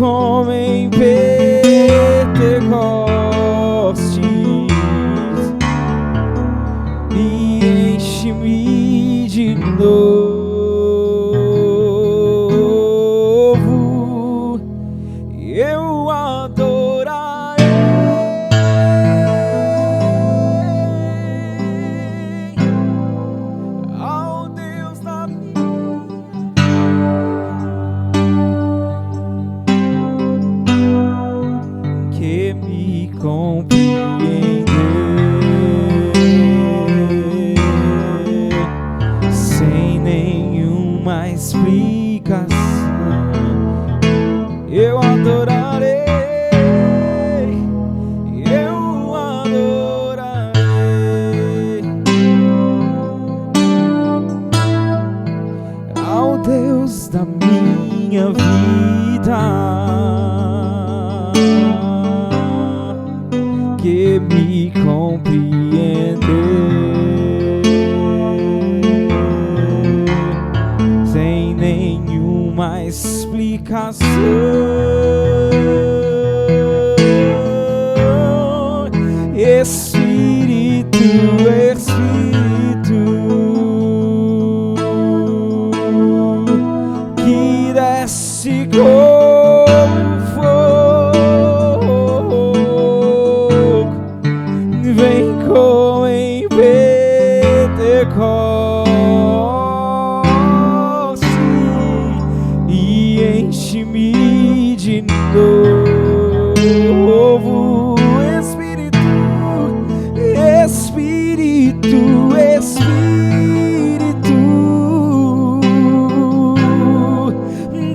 como em Pentecostes e enche-me de novo. Eu adorarei ao Deus da minha que me compreender sem nenhuma explicação. Eu adorarei, eu adorarei ao Deus da minha vida que me compreender sem nenhuma explicação. Espírito, Espírito, que desce como fogo, vem como em Pentecostes e enche-me de novo. Espírito, Espírito, Espírito,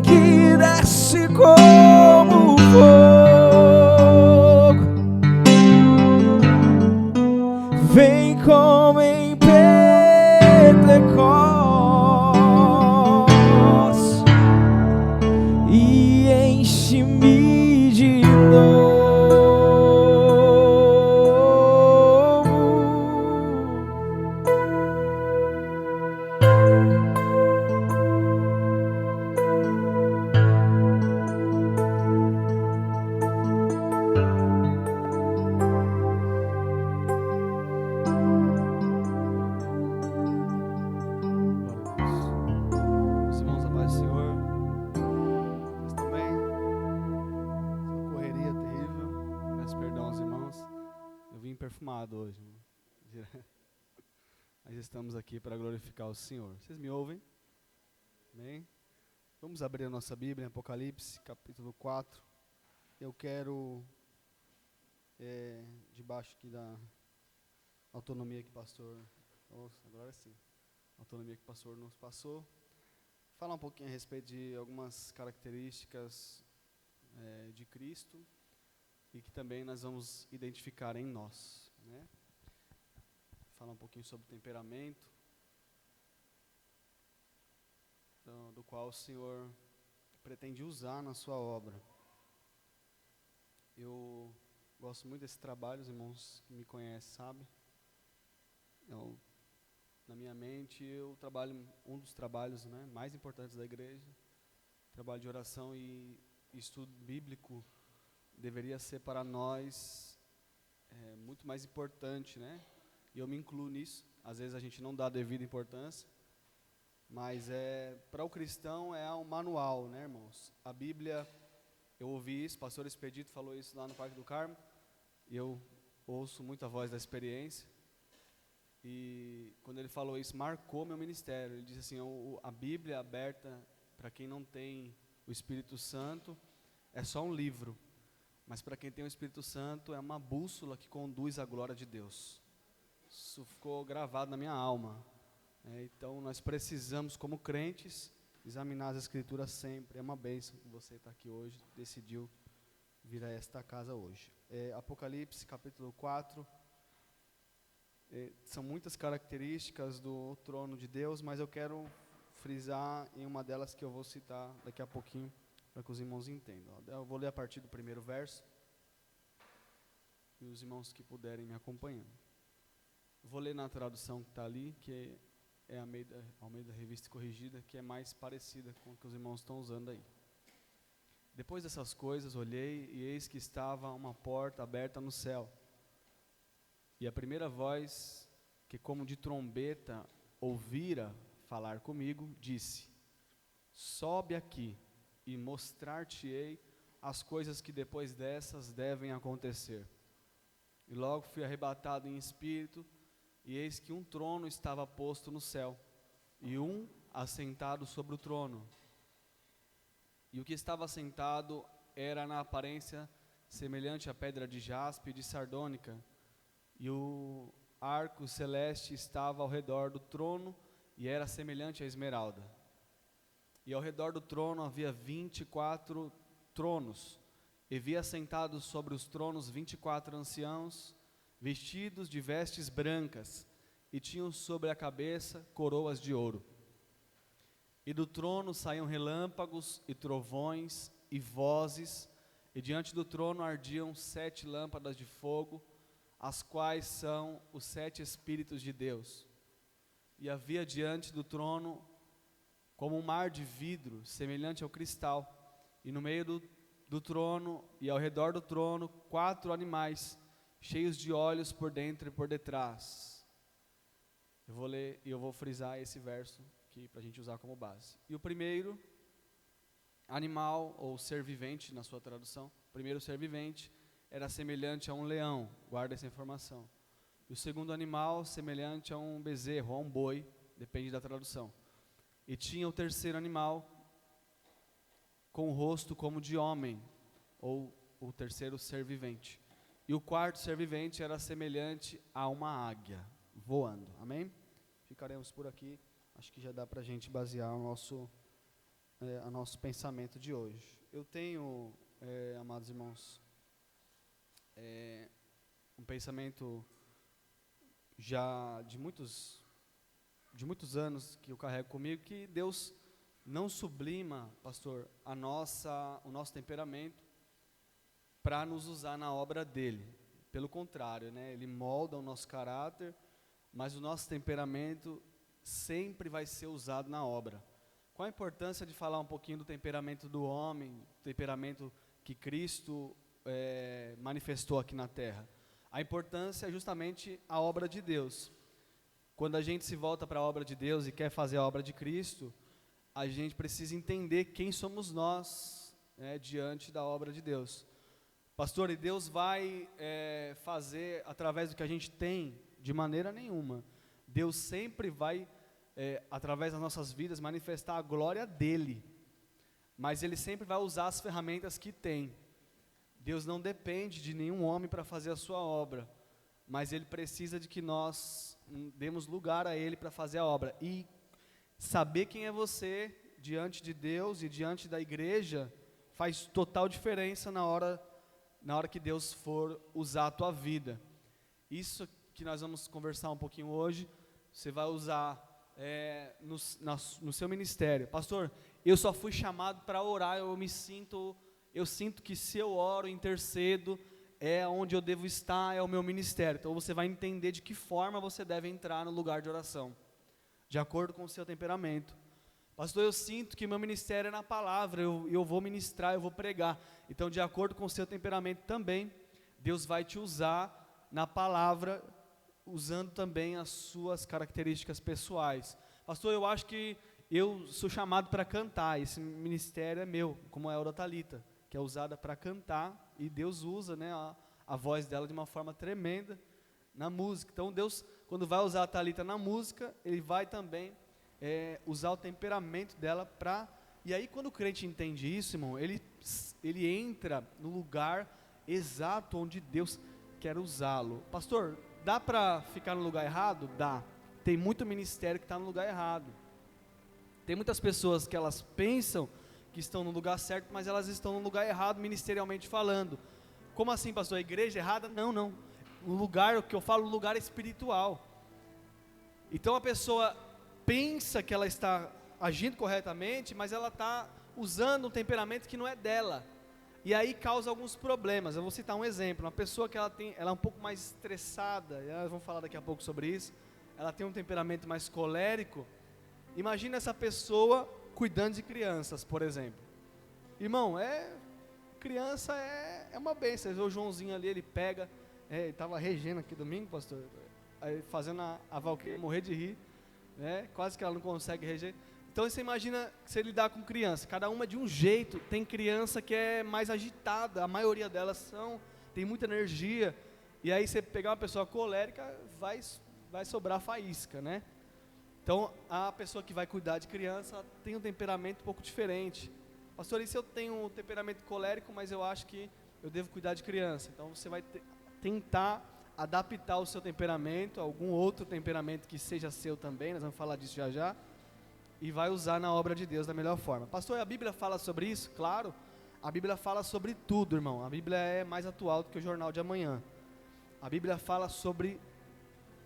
que desce como fogo, vem como em Pentecostes e enche-me de novo. Os irmãos, a paz do Senhor. Vocês estão bem? Essa correria terrível. Peço perdão aos irmãos. Eu vim perfumado hoje. Mas estamos aqui para glorificar o Senhor. Vocês me ouvem? Amém? Vamos abrir a nossa Bíblia em Apocalipse, capítulo 4. Eu quero, debaixo aqui da autonomia que o pastor... Nossa, agora sim. Autonomia que o pastor nos passou. Falar um pouquinho a respeito de algumas características de Cristo e que também nós vamos identificar em nós, né? Falar um pouquinho sobre temperamento, do qual o Senhor pretende usar na sua obra. Eu gosto muito desse trabalho, os irmãos que me conhecem sabem. Na minha mente, eu trabalho um dos trabalhos, né, mais importantes da igreja. Trabalho de oração e estudo bíblico deveria ser para nós muito mais importante, né? E eu me incluo nisso. Às vezes a gente não dá a devida importância, mas para o cristão é um manual, né, irmãos? A Bíblia, eu ouvi isso, o pastor Expedito falou isso lá no Parque do Carmo, e eu ouço muito a voz da experiência. E quando ele falou isso, marcou meu ministério. Ele disse assim, a Bíblia aberta, para quem não tem o Espírito Santo, é só um livro. Mas para quem tem o Espírito Santo, é uma bússola que conduz à glória de Deus. Isso ficou gravado na minha alma. Então, nós precisamos, como crentes, examinar as Escrituras sempre. É uma bênção que você está aqui hoje, decidiu vir a esta casa hoje. Apocalipse, capítulo 4. São muitas características do trono de Deus, mas eu quero frisar em uma delas que eu vou citar daqui a pouquinho, para que os irmãos entendam. Eu vou ler a partir do primeiro verso, e os irmãos que puderem me acompanhando. Vou ler na tradução que está ali, que é a Almeida Revista Corrigida, que é mais parecida com o que os irmãos estão usando aí. Depois dessas coisas, olhei e eis que estava uma porta aberta no céu. E a primeira voz, que como de trombeta ouvira falar comigo, disse: sobe aqui e mostrar-te-ei as coisas que depois dessas devem acontecer. E logo fui arrebatado em espírito, e eis que um trono estava posto no céu, e um assentado sobre o trono. E o que estava assentado era na aparência semelhante à pedra de jaspe e de sardônica, e o arco celeste estava ao redor do trono, e era semelhante à esmeralda. E ao redor do trono havia 24 tronos, e vi assentados sobre os tronos 24 anciãos, vestidos de vestes brancas, e tinham sobre a cabeça coroas de ouro. E do trono saíam relâmpagos e trovões e vozes, e diante do trono ardiam 7 lâmpadas de fogo, as quais são os 7 Espíritos de Deus. E havia diante do trono como um mar de vidro, semelhante ao cristal, e no meio do trono e ao redor do trono 4 animais, cheios de olhos por dentro e por detrás. Eu vou ler e eu vou frisar esse verso aqui para a gente usar como base. E o primeiro animal, ou ser vivente na sua tradução, o primeiro ser vivente era semelhante a um leão, guarda essa informação. E o segundo animal, semelhante a um bezerro, a um boi, depende da tradução. E tinha o terceiro animal, com o rosto como de homem, ou o terceiro ser vivente. E o quarto ser vivente era semelhante a uma águia, voando. Amém? Ficaremos por aqui. Acho que já dá para a gente basear o nosso pensamento de hoje. Eu tenho, amados irmãos, um pensamento já de muitos anos que eu carrego comigo, que Deus não sublima, pastor, o nosso temperamento para nos usar na obra dele. Pelo contrário, né? Ele molda o nosso caráter, mas o nosso temperamento sempre vai ser usado na obra. Qual a importância de falar um pouquinho do temperamento do homem, temperamento que Cristo manifestou aqui na terra? A importância é justamente a obra de Deus. Quando a gente se volta para a obra de Deus e quer fazer a obra de Cristo, a gente precisa entender quem somos nós, diante da obra de Deus. Pastor, e Deus vai fazer através do que a gente tem? De maneira nenhuma. Deus sempre vai, através das nossas vidas, manifestar a glória dEle. Mas Ele sempre vai usar as ferramentas que tem. Deus não depende de nenhum homem para fazer a sua obra, mas Ele precisa de que nós demos lugar a Ele para fazer a obra. E saber quem é você diante de Deus e diante da igreja faz total diferença na hora que Deus for usar a tua vida. Isso que nós vamos conversar um pouquinho hoje, você vai usar no seu ministério. Pastor, eu só fui chamado para orar, eu sinto que se eu oro, intercedo, é onde eu devo estar, é o meu ministério. Então você vai entender de que forma você deve entrar no lugar de oração, de acordo com o seu temperamento. Pastor, eu sinto que meu ministério é na palavra, eu vou ministrar, eu vou pregar. Então, de acordo com o seu temperamento também, Deus vai te usar na palavra, usando também as suas características pessoais. Pastor, eu acho que eu sou chamado para cantar, esse ministério é meu, como é o da Thalita, que é usada para cantar, e Deus usa, né, a voz dela de uma forma tremenda na música. Então Deus, quando vai usar a Thalita na música, Ele vai também usar o temperamento dela para... E aí quando o crente entende isso, irmão, ele entra no lugar exato onde Deus quer usá-lo. Pastor, dá para ficar no lugar errado? Dá. Tem muito ministério que está no lugar errado. Tem muitas pessoas que elas pensam que estão no lugar certo, mas elas estão no lugar errado ministerialmente falando. Como assim, pastor? A igreja errada? Não. O lugar, o que eu falo, o lugar espiritual. Então a pessoa pensa que ela está agindo corretamente, mas ela está usando um temperamento que não é dela. E aí causa alguns problemas. Eu vou citar um exemplo. Uma pessoa que ela é um pouco mais estressada, e nós vamos falar daqui a pouco sobre isso, ela tem um temperamento mais colérico. Imagina essa pessoa cuidando de crianças, por exemplo. Irmão, criança é uma bênção. O Joãozinho ali, ele pega, ele estava regendo aqui domingo, pastor, aí fazendo a Valquíria morrer de rir, né? Quase que ela não consegue reger. Então você imagina você lidar com criança, cada uma de um jeito. Tem criança que é mais agitada, a maioria delas tem muita energia, e aí você pegar uma pessoa colérica, vai sobrar faísca, né? Então a pessoa que vai cuidar de criança tem um temperamento um pouco diferente. Pastor, e se eu tenho um temperamento colérico, mas eu acho que eu devo cuidar de criança? Então você vai tentar adaptar o seu temperamento a algum outro temperamento que seja seu também, nós vamos falar disso já já, e vai usar na obra de Deus da melhor forma. Pastor, a Bíblia fala sobre isso? Claro, a Bíblia fala sobre tudo, irmão. A Bíblia é mais atual do que o jornal de amanhã. A Bíblia fala sobre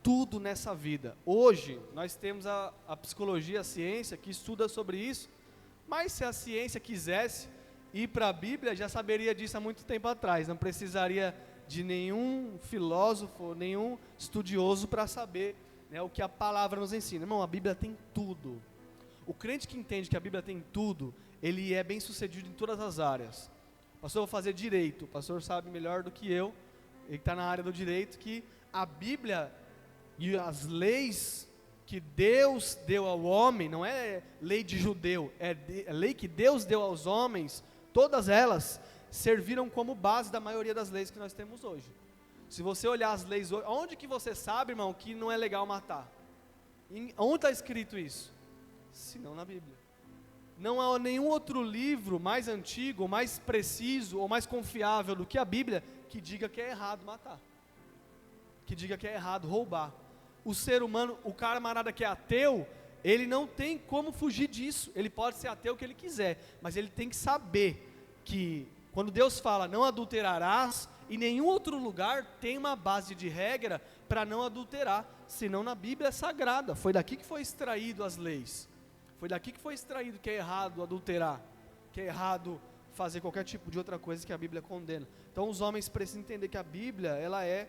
tudo nessa vida. Hoje, nós temos a psicologia, a ciência, que estuda sobre isso, mas se a ciência quisesse ir para a Bíblia, já saberia disso há muito tempo atrás. Não precisaria de nenhum filósofo, nenhum estudioso para saber, né, o que a palavra nos ensina. Irmão, a Bíblia tem tudo. O crente que entende que a Bíblia tem tudo, ele é bem sucedido em todas as áreas. Pastor, eu vou fazer direito. O pastor sabe melhor do que eu, ele está na área do direito, que a Bíblia e as leis que Deus deu ao homem, não é lei de judeu, é lei que Deus deu aos homens, todas elas serviram como base da maioria das leis que nós temos hoje. Se você olhar as leis hoje, onde que você sabe, irmão, que não é legal matar? Onde está escrito isso? Senão na Bíblia. Não há nenhum outro livro mais antigo, mais preciso ou mais confiável do que a Bíblia que diga que é errado matar, que diga que é errado roubar. O ser humano, o camarada que é ateu, ele não tem como fugir disso. Ele pode ser ateu o que ele quiser, mas ele tem que saber que quando Deus fala não adulterarás, em nenhum outro lugar tem uma base de regra para não adulterar, senão na Bíblia Sagrada. Foi daqui que foi extraído as leis. Foi daqui que foi extraído que é errado adulterar, que é errado fazer qualquer tipo de outra coisa que a Bíblia condena. Então os homens precisam entender que a Bíblia, ela é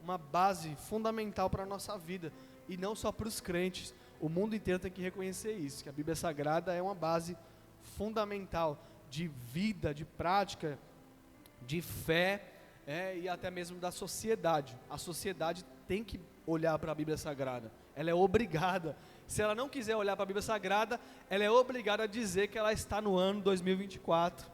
uma base fundamental para a nossa vida, e não só para os crentes. O mundo inteiro tem que reconhecer isso, que a Bíblia Sagrada é uma base fundamental de vida, de prática, de fé, e até mesmo da sociedade. A sociedade tem que olhar para a Bíblia Sagrada, ela é obrigada. Se ela não quiser olhar para a Bíblia Sagrada, ela é obrigada a dizer que ela está no ano 2024,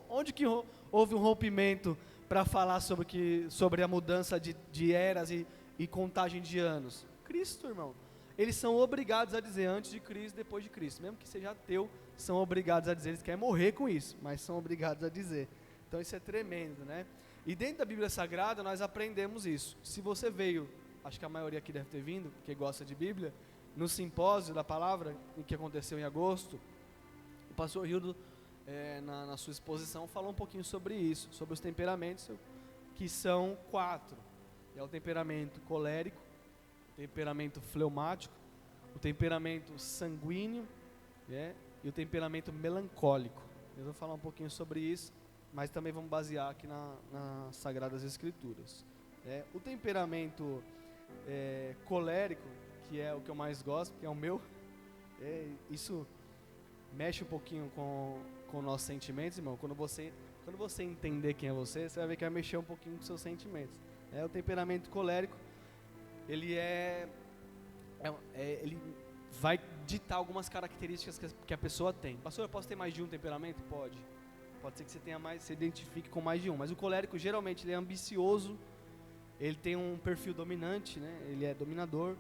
onde que houve um rompimento para falar sobre a mudança de eras e contagem de anos? Cristo, irmão. Eles são obrigados a dizer antes de Cristo, depois de Cristo. Mesmo que seja ateu, são obrigados a dizer. Eles querem morrer com isso, mas são obrigados a dizer. Então isso é tremendo, né? E dentro da Bíblia Sagrada nós aprendemos isso. Se você veio, acho que a maioria aqui deve ter vindo, porque gosta de Bíblia, no simpósio da palavra, que aconteceu em agosto, o pastor Hildo, na sua exposição, falou um pouquinho sobre isso, sobre os temperamentos, que são 4. É o temperamento colérico, o temperamento fleumático, o temperamento sanguíneo, e o temperamento melancólico. Eu vou falar um pouquinho sobre isso, mas também vamos basear aqui nas Sagradas Escrituras. O temperamento colérico, que é o que eu mais gosto, que é o meu, isso mexe um pouquinho com nossos sentimentos, irmão. Quando você entender quem é você vai ver que vai mexer um pouquinho com seus sentimentos. O temperamento colérico, ele ele vai ditar algumas características que a pessoa tem. Pastor, eu posso ter mais de um temperamento? Pode ser que você tenha mais, se identifique com mais de um, mas o colérico geralmente ele é ambicioso, ele tem um perfil dominante, né? Ele é dominador,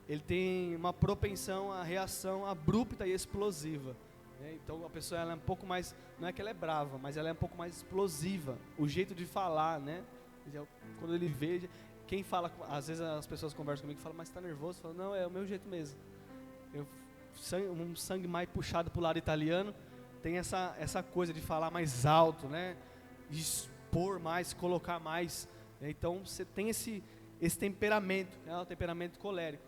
ele tem uma propensão à reação abrupta e explosiva, né? Então a pessoa ela é um pouco mais, não é que ela é brava, mas ela é um pouco mais explosiva, o jeito de falar, né? Quando ele vê, quem fala, às vezes as pessoas conversam comigo e falam, mas está nervoso? Eu falo, não, é o meu jeito mesmo. Um sangue mais puxado para o lado italiano, tem essa coisa de falar mais alto, né? Expor mais, colocar mais. Então você tem esse temperamento, o temperamento colérico.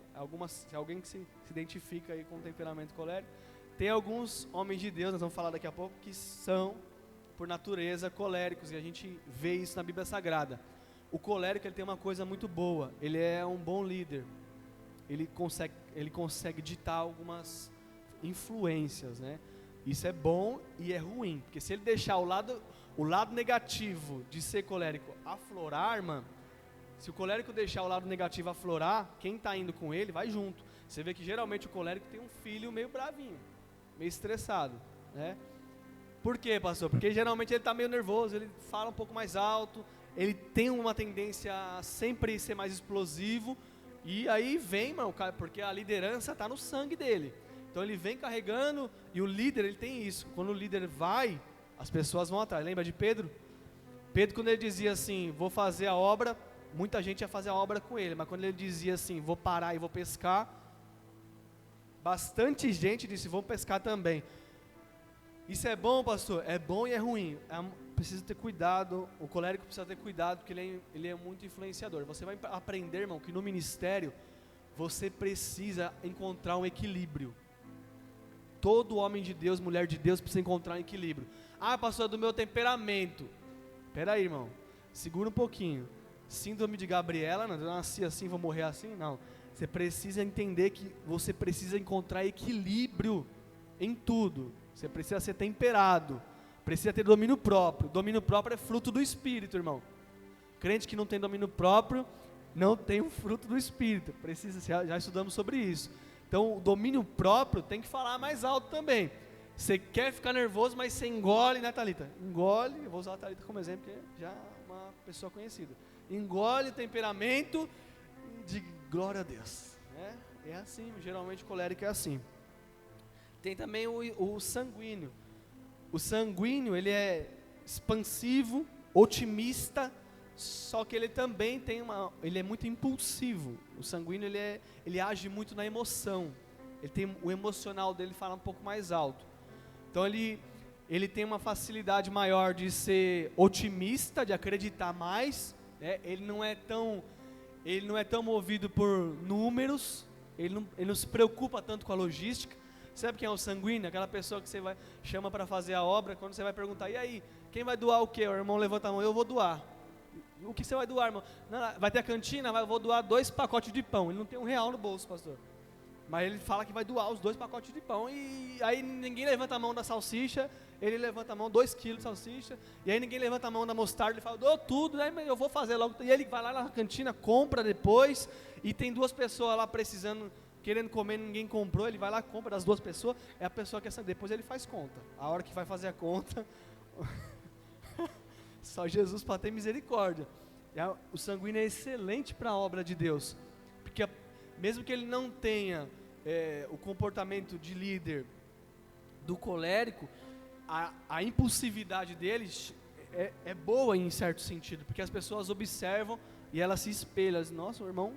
Se alguém que se identifica aí com o temperamento colérico, tem alguns homens de Deus, nós vamos falar daqui a pouco, que são por natureza coléricos, e a gente vê isso na Bíblia Sagrada. O colérico ele tem uma coisa muito boa, ele é um bom líder, ele consegue ditar algumas influências, né? Isso é bom e é ruim, porque se ele deixar o lado negativo de ser colérico aflorar, irmã, se o colérico deixar o lado negativo aflorar, quem está indo com ele vai junto. Você vê que geralmente o colérico tem um filho meio bravinho, meio estressado, né? Por quê, pastor? Porque geralmente ele está meio nervoso, ele fala um pouco mais alto, ele tem uma tendência a sempre ser mais explosivo, e aí vem, irmão, porque a liderança está no sangue dele. Então ele vem carregando, e o líder, ele tem isso. Quando o líder vai, as pessoas vão atrás. Lembra de Pedro? Pedro, quando ele dizia assim, vou fazer a obra, muita gente ia fazer a obra com ele. Mas quando ele dizia assim, vou parar e vou pescar, bastante gente disse, vou pescar também. Isso é bom, pastor? É bom e é ruim. Precisa ter cuidado, o colérico precisa ter cuidado, porque ele é muito influenciador. Você vai aprender, irmão, que no ministério, você precisa encontrar um equilíbrio. Todo homem de Deus, mulher de Deus, precisa encontrar um equilíbrio. Ah, pastor, é do meu temperamento. Espera aí, irmão, segura um pouquinho. Síndrome de Gabriela, não, eu nasci assim, vou morrer assim, não. Você precisa entender que você precisa encontrar equilíbrio em tudo. Você precisa ser temperado, precisa ter domínio próprio. Domínio próprio é fruto do Espírito, irmão. Crente que não tem domínio próprio, não tem o fruto do Espírito. Já estudamos sobre isso. Então, o domínio próprio tem que falar mais alto também. Você quer ficar nervoso, mas você engole, né, Thalita? Engole, eu vou usar a Thalita como exemplo, porque já é uma pessoa conhecida. Engole o temperamento de glória a Deus. É assim, geralmente o colérico é assim. Tem também o sanguíneo. O sanguíneo, ele é expansivo, otimista, só que ele também ele é muito impulsivo. O sanguíneo, ele age muito na emoção. O emocional dele fala um pouco mais alto. Então ele tem uma facilidade maior de ser otimista, de acreditar mais, né? Ele não é tão movido por números, ele não se preocupa tanto com a logística. Sabe quem é o sanguíneo? Aquela pessoa que você chama para fazer a obra, quando você vai perguntar, e aí, quem vai doar o quê? O irmão levanta a mão, eu vou doar. O que você vai doar, irmão? Não, vai ter a cantina? Eu vou doar 2 pacotes de pão. Ele não tem R$1 no bolso, pastor. Mas ele fala que vai doar os 2 pacotes de pão. E aí ninguém levanta a mão da salsicha, ele levanta a mão, 2 quilos de salsicha. E aí ninguém levanta a mão da mostarda, ele fala, dou tudo, aí eu vou fazer logo. E ele vai lá na cantina, compra depois, e tem 2 pessoas lá precisando, querendo comer, ninguém comprou, ele vai lá, compra das 2 pessoas, é a pessoa que depois ele faz conta. A hora que vai fazer a conta, só Jesus para ter misericórdia. O sanguíneo é excelente para a obra de Deus, porque mesmo que ele não tenha o comportamento de líder do colérico, a impulsividade deles é boa em certo sentido, porque as pessoas observam e elas se espelham. Nossa, o irmão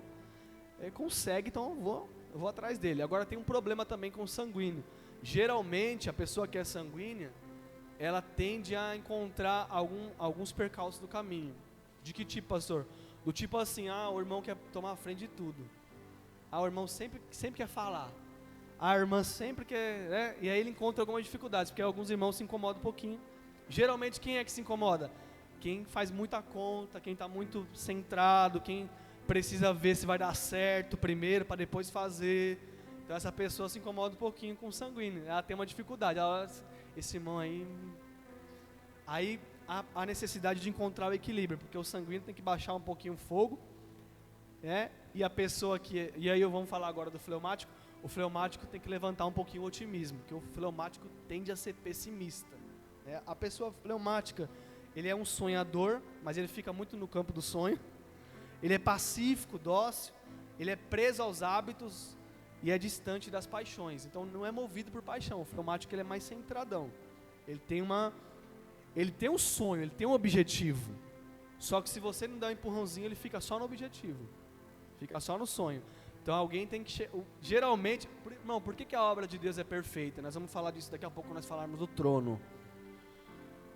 consegue, então eu vou atrás dele. Agora tem um problema também com o sanguíneo. Geralmente a pessoa que é sanguínea, ela tende a encontrar alguns percalços do caminho. De que tipo, pastor? Do tipo assim, o irmão quer tomar a frente de tudo. O irmão sempre quer falar. A irmã sempre quer, né? E aí ele encontra algumas dificuldades, porque alguns irmãos se incomodam um pouquinho. Geralmente quem é que se incomoda? Quem faz muita conta, quem está muito centrado, quem precisa ver se vai dar certo primeiro para depois fazer. Então essa pessoa se incomoda um pouquinho com o sanguíneo. Ela tem uma dificuldade. Esse irmão aí a necessidade de encontrar o equilíbrio, porque o sanguíneo tem que baixar um pouquinho o fogo, né? E a pessoa e aí vamos falar agora do fleumático. O fleumático tem que levantar um pouquinho o otimismo, porque o fleumático tende a ser pessimista, né? A pessoa fleumática, ele é um sonhador, mas ele fica muito no campo do sonho. Ele é pacífico, dócil, ele é preso aos hábitos e é distante das paixões. Então não é movido por paixão. O fleumático, ele é mais centradão. Ele tem um sonho, ele tem um objetivo. Só que se você não dá um empurrãozinho, ele fica só no objetivo. Fica só no sonho. Então alguém tem que... Geralmente... Irmão, por que a obra de Deus é perfeita? Nós vamos falar disso daqui a pouco quando nós falarmos do trono.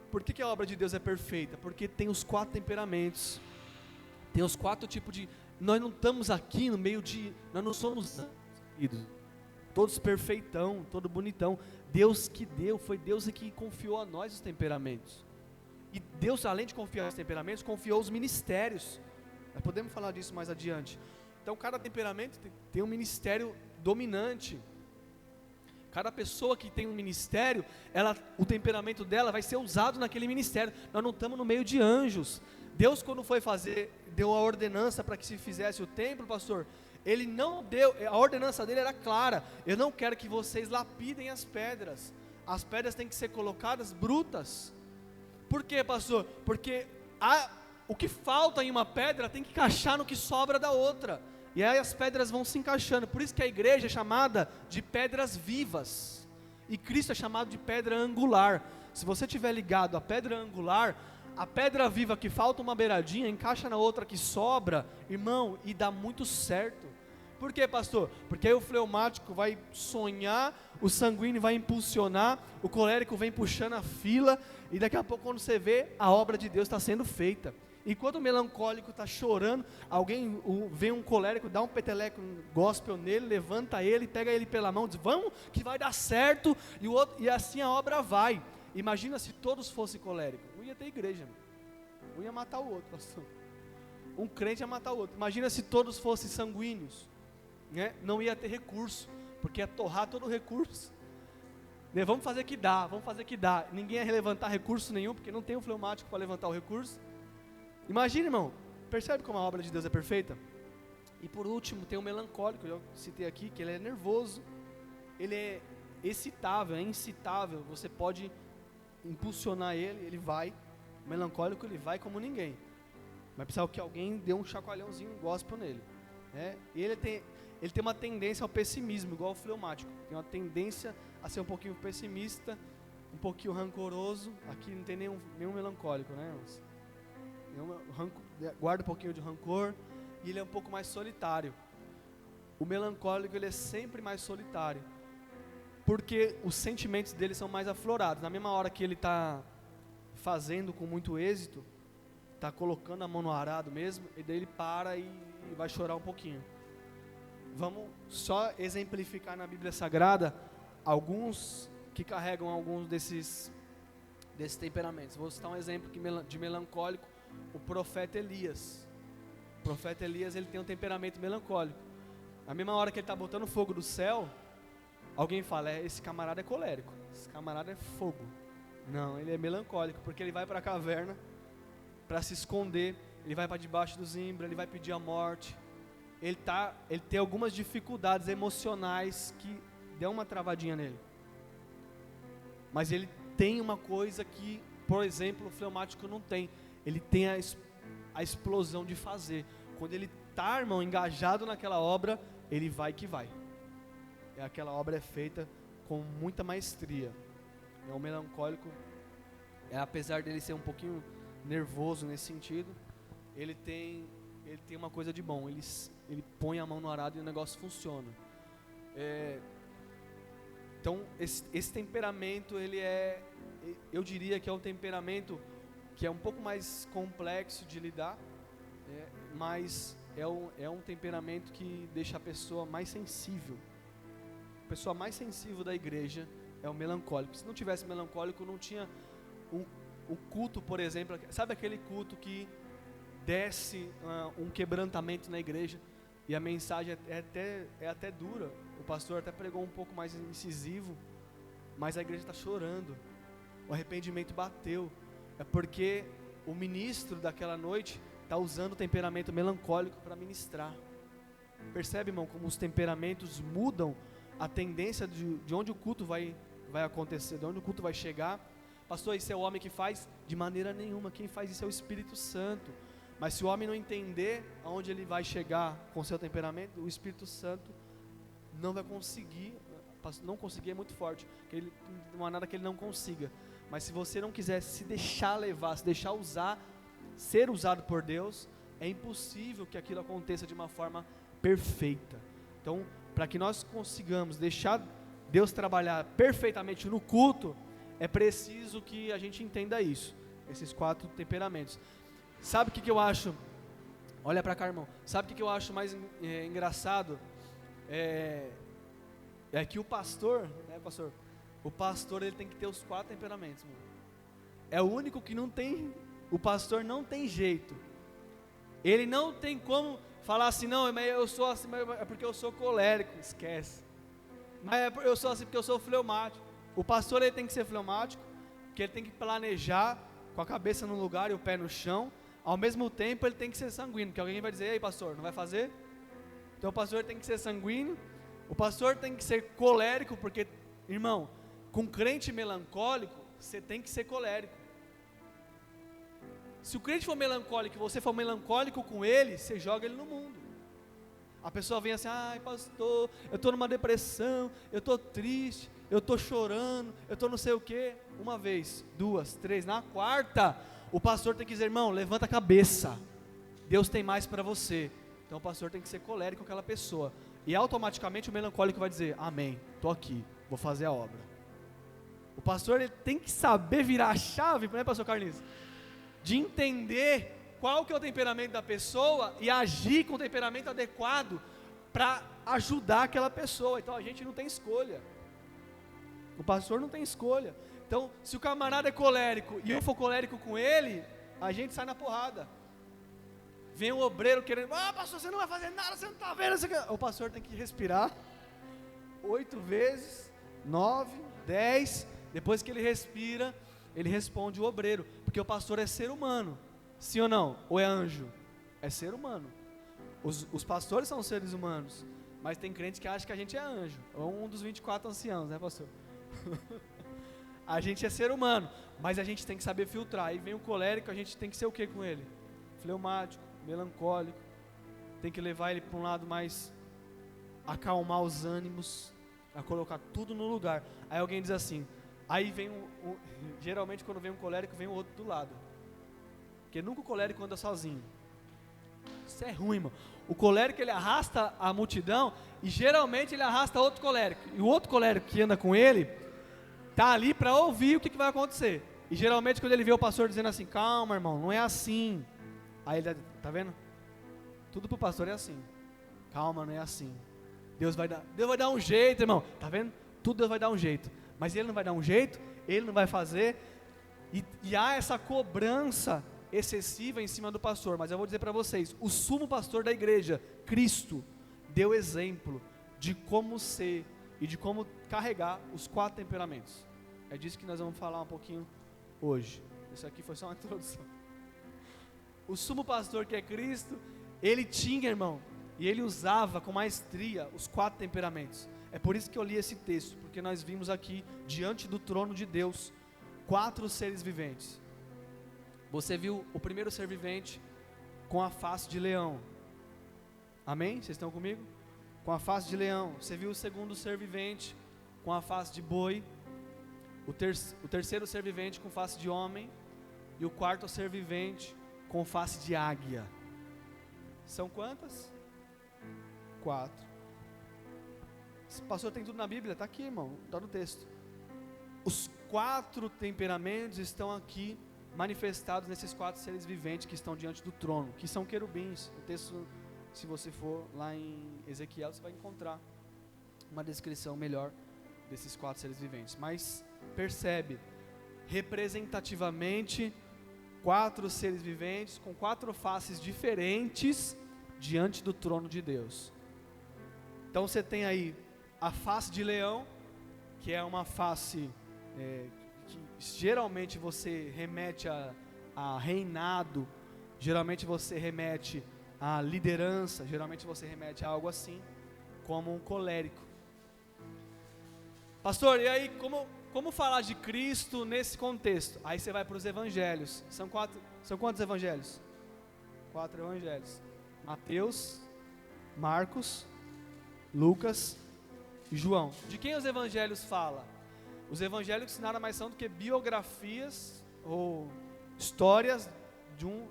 Por que a obra de Deus é perfeita? Porque tem os 4 temperamentos. Tem os 4 tipos de... Nós não estamos aqui no meio de... Nós não somos... Todos perfeitão, todo bonitão. Deus que deu, foi Deus que confiou a nós os temperamentos. E Deus, além de confiar os temperamentos, confiou os ministérios. Nós podemos falar disso mais adiante. Então cada temperamento tem um ministério dominante. Cada pessoa que tem um ministério, o temperamento dela vai ser usado naquele ministério. Nós não estamos no meio de anjos. Deus, quando foi fazer, deu a ordenança para que se fizesse o templo, pastor. Ele não deu, a ordenança dele era clara: eu não quero que vocês lapidem as pedras. As pedras têm que ser colocadas brutas. Por quê, pastor? Porque o que falta em uma pedra tem que encaixar no que sobra da outra. E aí as pedras vão se encaixando. Por isso que a igreja é chamada de pedras vivas. E Cristo é chamado de pedra angular. Se você estiver ligado à pedra angular, a pedra viva que falta uma beiradinha, encaixa na outra que sobra, irmão, e dá muito certo. Por quê, pastor? Porque aí o fleumático vai sonhar, o sanguíneo vai impulsionar, o colérico vem puxando a fila, e daqui a pouco, quando você vê, a obra de Deus está sendo feita. Enquanto o melancólico está chorando, vem um colérico, dá um peteleco gospel nele, levanta ele, pega ele pela mão, diz: vamos que vai dar certo, e assim a obra vai. Imagina se todos fossem coléricos, não ia ter igreja, um ia matar o outro, pastor. Um crente ia matar o outro. Imagina se todos fossem sanguíneos, né? Não ia ter recurso, porque ia torrar todo o recurso, né? Vamos fazer que dá, ninguém ia levantar recurso nenhum, porque não tem um fleumático para levantar o recurso. Imagina, irmão, percebe como a obra de Deus é perfeita? E por último, tem o melancólico, eu citei aqui, que ele é nervoso, ele é excitável, é incitável, você pode impulsionar ele vai. O melancólico, ele vai como ninguém, vai precisar que alguém dê um chacoalhãozinho gospel nele, né? Ele tem uma tendência ao pessimismo, igual o fleumático, tem uma tendência a ser um pouquinho pessimista, um pouquinho rancoroso. Aqui não tem nenhum melancólico, né? Guarda um pouquinho de rancor, e ele é um pouco mais solitário. O melancólico, ele é sempre mais solitário, porque os sentimentos dele são mais aflorados. Na mesma hora que ele está fazendo com muito êxito, está colocando a mão no arado mesmo, e daí ele para e vai chorar um pouquinho. Vamos só exemplificar na Bíblia Sagrada alguns que carregam alguns desses temperamentos. Vou citar um exemplo de melancólico: o profeta Elias. O profeta Elias, ele tem um temperamento melancólico. Na mesma hora que ele está botando fogo do céu, alguém fala: esse camarada é colérico, esse camarada é fogo. Não, ele é melancólico, porque ele vai para a caverna para se esconder, ele vai para debaixo do zimbro, ele vai pedir a morte. Ele tem algumas dificuldades emocionais que dão uma travadinha nele. Mas ele tem uma coisa que, por exemplo, o fleumático não tem. Ele tem a explosão de fazer. Quando ele está, irmão, engajado naquela obra, ele vai que vai. Aquela obra é feita com muita maestria. O melancólico, apesar dele ser um pouquinho nervoso nesse sentido, ele tem uma coisa de bom. Ele põe a mão no arado e o negócio funciona. Então, esse temperamento, eu diria que é um temperamento que é um pouco mais complexo de lidar, mas é um temperamento que deixa a pessoa mais sensível. A pessoa mais sensível da igreja é o melancólico. Se não tivesse melancólico, não tinha um culto, por exemplo. Sabe aquele culto que desce um quebrantamento na igreja, e a mensagem é até dura, o pastor até pregou um pouco mais incisivo, mas a igreja está chorando, o arrependimento bateu. É porque o ministro daquela noite está usando o temperamento melancólico para ministrar. Percebe, irmão, como os temperamentos mudam a tendência de onde o culto vai acontecer, de onde o culto vai chegar. Pastor, isso é o homem que faz? De maneira nenhuma, quem faz isso é o Espírito Santo. Mas se o homem não entender aonde ele vai chegar com o seu temperamento, o Espírito Santo não vai conseguir. Não conseguir é muito forte, não há nada que ele não consiga. Mas se você não quiser se deixar levar, se deixar usar, ser usado por Deus, é impossível que aquilo aconteça de uma forma perfeita. Então, para que nós consigamos deixar Deus trabalhar perfeitamente no culto, é preciso que a gente entenda isso, esses 4 temperamentos. Sabe o que eu acho? Olha para cá, irmão. Sabe o que eu acho mais engraçado? É que o pastor, né, pastor? O pastor, ele tem que ter os 4 temperamentos, mano. É o único que não tem. O pastor não tem jeito. Ele não tem como falar assim: não, eu sou assim, é porque eu sou colérico. Esquece. eu sou assim porque eu sou fleumático. O pastor ele tem que ser fleumático, porque ele tem que planejar com a cabeça no lugar e o pé no chão. Ao mesmo tempo ele tem que ser sanguíneo, porque alguém vai dizer: ei pastor, não vai fazer? Então o pastor tem que ser sanguíneo. O pastor tem que ser colérico, porque, irmão, com crente melancólico, você tem que ser colérico. Se o crente for melancólico e você for melancólico com ele, você joga ele no mundo. A pessoa vem assim: ai pastor, eu estou numa depressão, eu estou triste, eu estou chorando, eu estou não sei o que. Uma vez, duas, três, na quarta, o pastor tem que dizer: irmão, levanta a cabeça, Deus tem mais para você. Então o pastor tem que ser colérico com aquela pessoa. E automaticamente o melancólico vai dizer: amém, estou aqui, vou fazer a obra. O pastor ele tem que saber virar a chave, né, pastor Carlinhos? De entender qual que é o temperamento da pessoa e agir com o temperamento adequado para ajudar aquela pessoa. Então a gente não tem escolha. O pastor não tem escolha. Então, se o camarada é colérico e eu for colérico com ele, a gente sai na porrada. Vem o obreiro querendo: ah pastor, você não vai fazer nada, você não está vendo. O pastor tem que respirar 8 vezes, 9, 10. Depois que ele respira, ele responde o obreiro, porque o pastor é ser humano. Sim ou não? Ou é anjo? É ser humano. Os pastores são seres humanos, mas tem crente que acha que a gente é anjo, ou um dos 24 anciãos, né pastor? A gente é ser humano, mas a gente tem que saber filtrar. Aí vem o colérico, a gente tem que ser o que com ele? Fleumático, melancólico. Tem que levar ele para um lado mais, acalmar os ânimos, a colocar tudo no lugar. Aí alguém diz assim, aí vem geralmente quando vem um colérico, vem o outro do lado. Porque nunca o colérico anda sozinho. Isso é ruim, irmão. O colérico ele arrasta a multidão e geralmente ele arrasta outro colérico. E o outro colérico que anda com ele tá ali para ouvir o que vai acontecer. E geralmente quando ele vê o pastor dizendo assim: calma, irmão, não é assim. Aí ele tá vendo? Tudo pro pastor é assim. Calma, não é assim. Deus vai dar um jeito, irmão. Tá vendo? Tudo Deus vai dar um jeito. Mas ele não vai dar um jeito, ele não vai fazer. E há essa cobrança excessiva em cima do pastor. Mas eu vou dizer para vocês, o sumo pastor da igreja, Cristo, deu exemplo de como ser e de como carregar os 4 temperamentos. É disso que nós vamos falar um pouquinho hoje. Isso aqui foi só uma introdução. O sumo pastor, que é Cristo, ele tinha, irmão, e ele usava com maestria os 4 temperamentos. É por isso que eu li esse texto, porque nós vimos aqui, diante do trono de Deus, 4 seres viventes. Você viu o primeiro ser vivente com a face de leão. Amém? Vocês estão comigo? Com a face de leão. Você viu o segundo ser vivente com a face de boi. O terceiro ser vivente com face de homem. E o quarto ser vivente com face de águia. São quantas? 4. Esse pastor tem tudo na Bíblia, está aqui, irmão, está no texto. Os 4 temperamentos estão aqui manifestados nesses 4 seres viventes que estão diante do trono, que são querubins. O texto, se você for lá em Ezequiel, você vai encontrar uma descrição melhor desses 4 seres viventes. Mas percebe, representativamente, 4 seres viventes com 4 faces diferentes diante do trono de Deus. Então você tem aí a face de leão, que é uma face que geralmente você remete a reinado, geralmente você remete a liderança, geralmente você remete a algo assim, como um colérico. Pastor, e aí como falar de Cristo nesse contexto? Aí você vai para os evangelhos. São quantos evangelhos? 4 evangelhos: Mateus, Marcos, Lucas e João. De quem os evangelhos falam? Os evangelhos nada mais são do que biografias ou histórias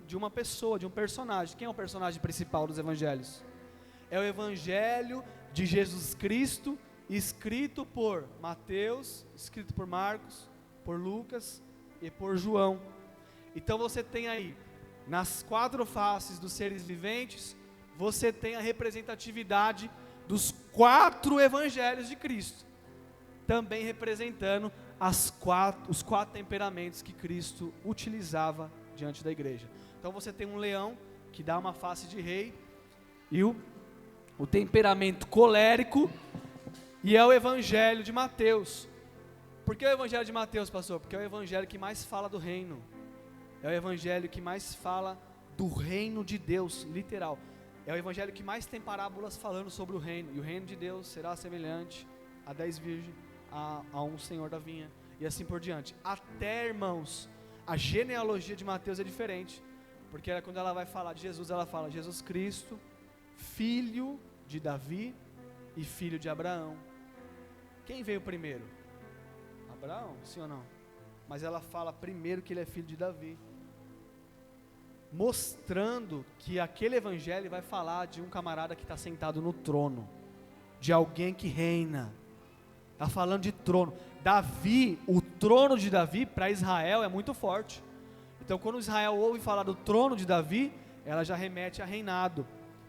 de uma pessoa, de um personagem. Quem é o personagem principal dos evangelhos? É o evangelho de Jesus Cristo, escrito por Mateus, escrito por Marcos, por Lucas e por João. Então você tem aí, nas 4 faces dos seres viventes, você tem a representatividade dos 4 evangelhos de Cristo, também representando os 4 temperamentos que Cristo utilizava diante da igreja. Então você tem um leão que dá uma face de rei, e o temperamento colérico, E é o evangelho de Mateus. Por que o evangelho de Mateus, pastor? Porque é o evangelho que mais fala do reino. É o evangelho que mais fala do reino de Deus, literal. É o evangelho que mais tem parábolas falando sobre o reino. E o reino de Deus será semelhante a 10 virgens, a um senhor da vinha, e assim por diante. Até, irmãos, a genealogia de Mateus é diferente. Porque quando ela vai falar de Jesus, ela fala Jesus Cristo, filho de Davi e filho de Abraão. Quem veio primeiro? Abraão, sim ou não? Mas ela fala primeiro que ele é filho de Davi, mostrando que aquele evangelho vai falar de um camarada que está sentado no trono, de alguém que reina. Está falando de trono. Davi, o trono de Davi para Israel é muito forte. Então quando Israel ouve falar do trono de Davi, ela já remete a reinado.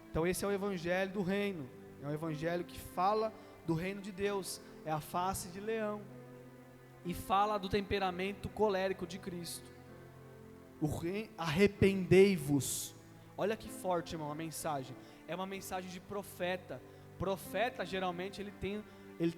Então esse é o evangelho do reino, é um evangelho que fala do reino de Deus, é a face de leão, e fala do temperamento colérico de Cristo. Arrependei-vos. Olha que forte, irmão, a mensagem. É uma mensagem de profeta. Profeta, geralmente, ele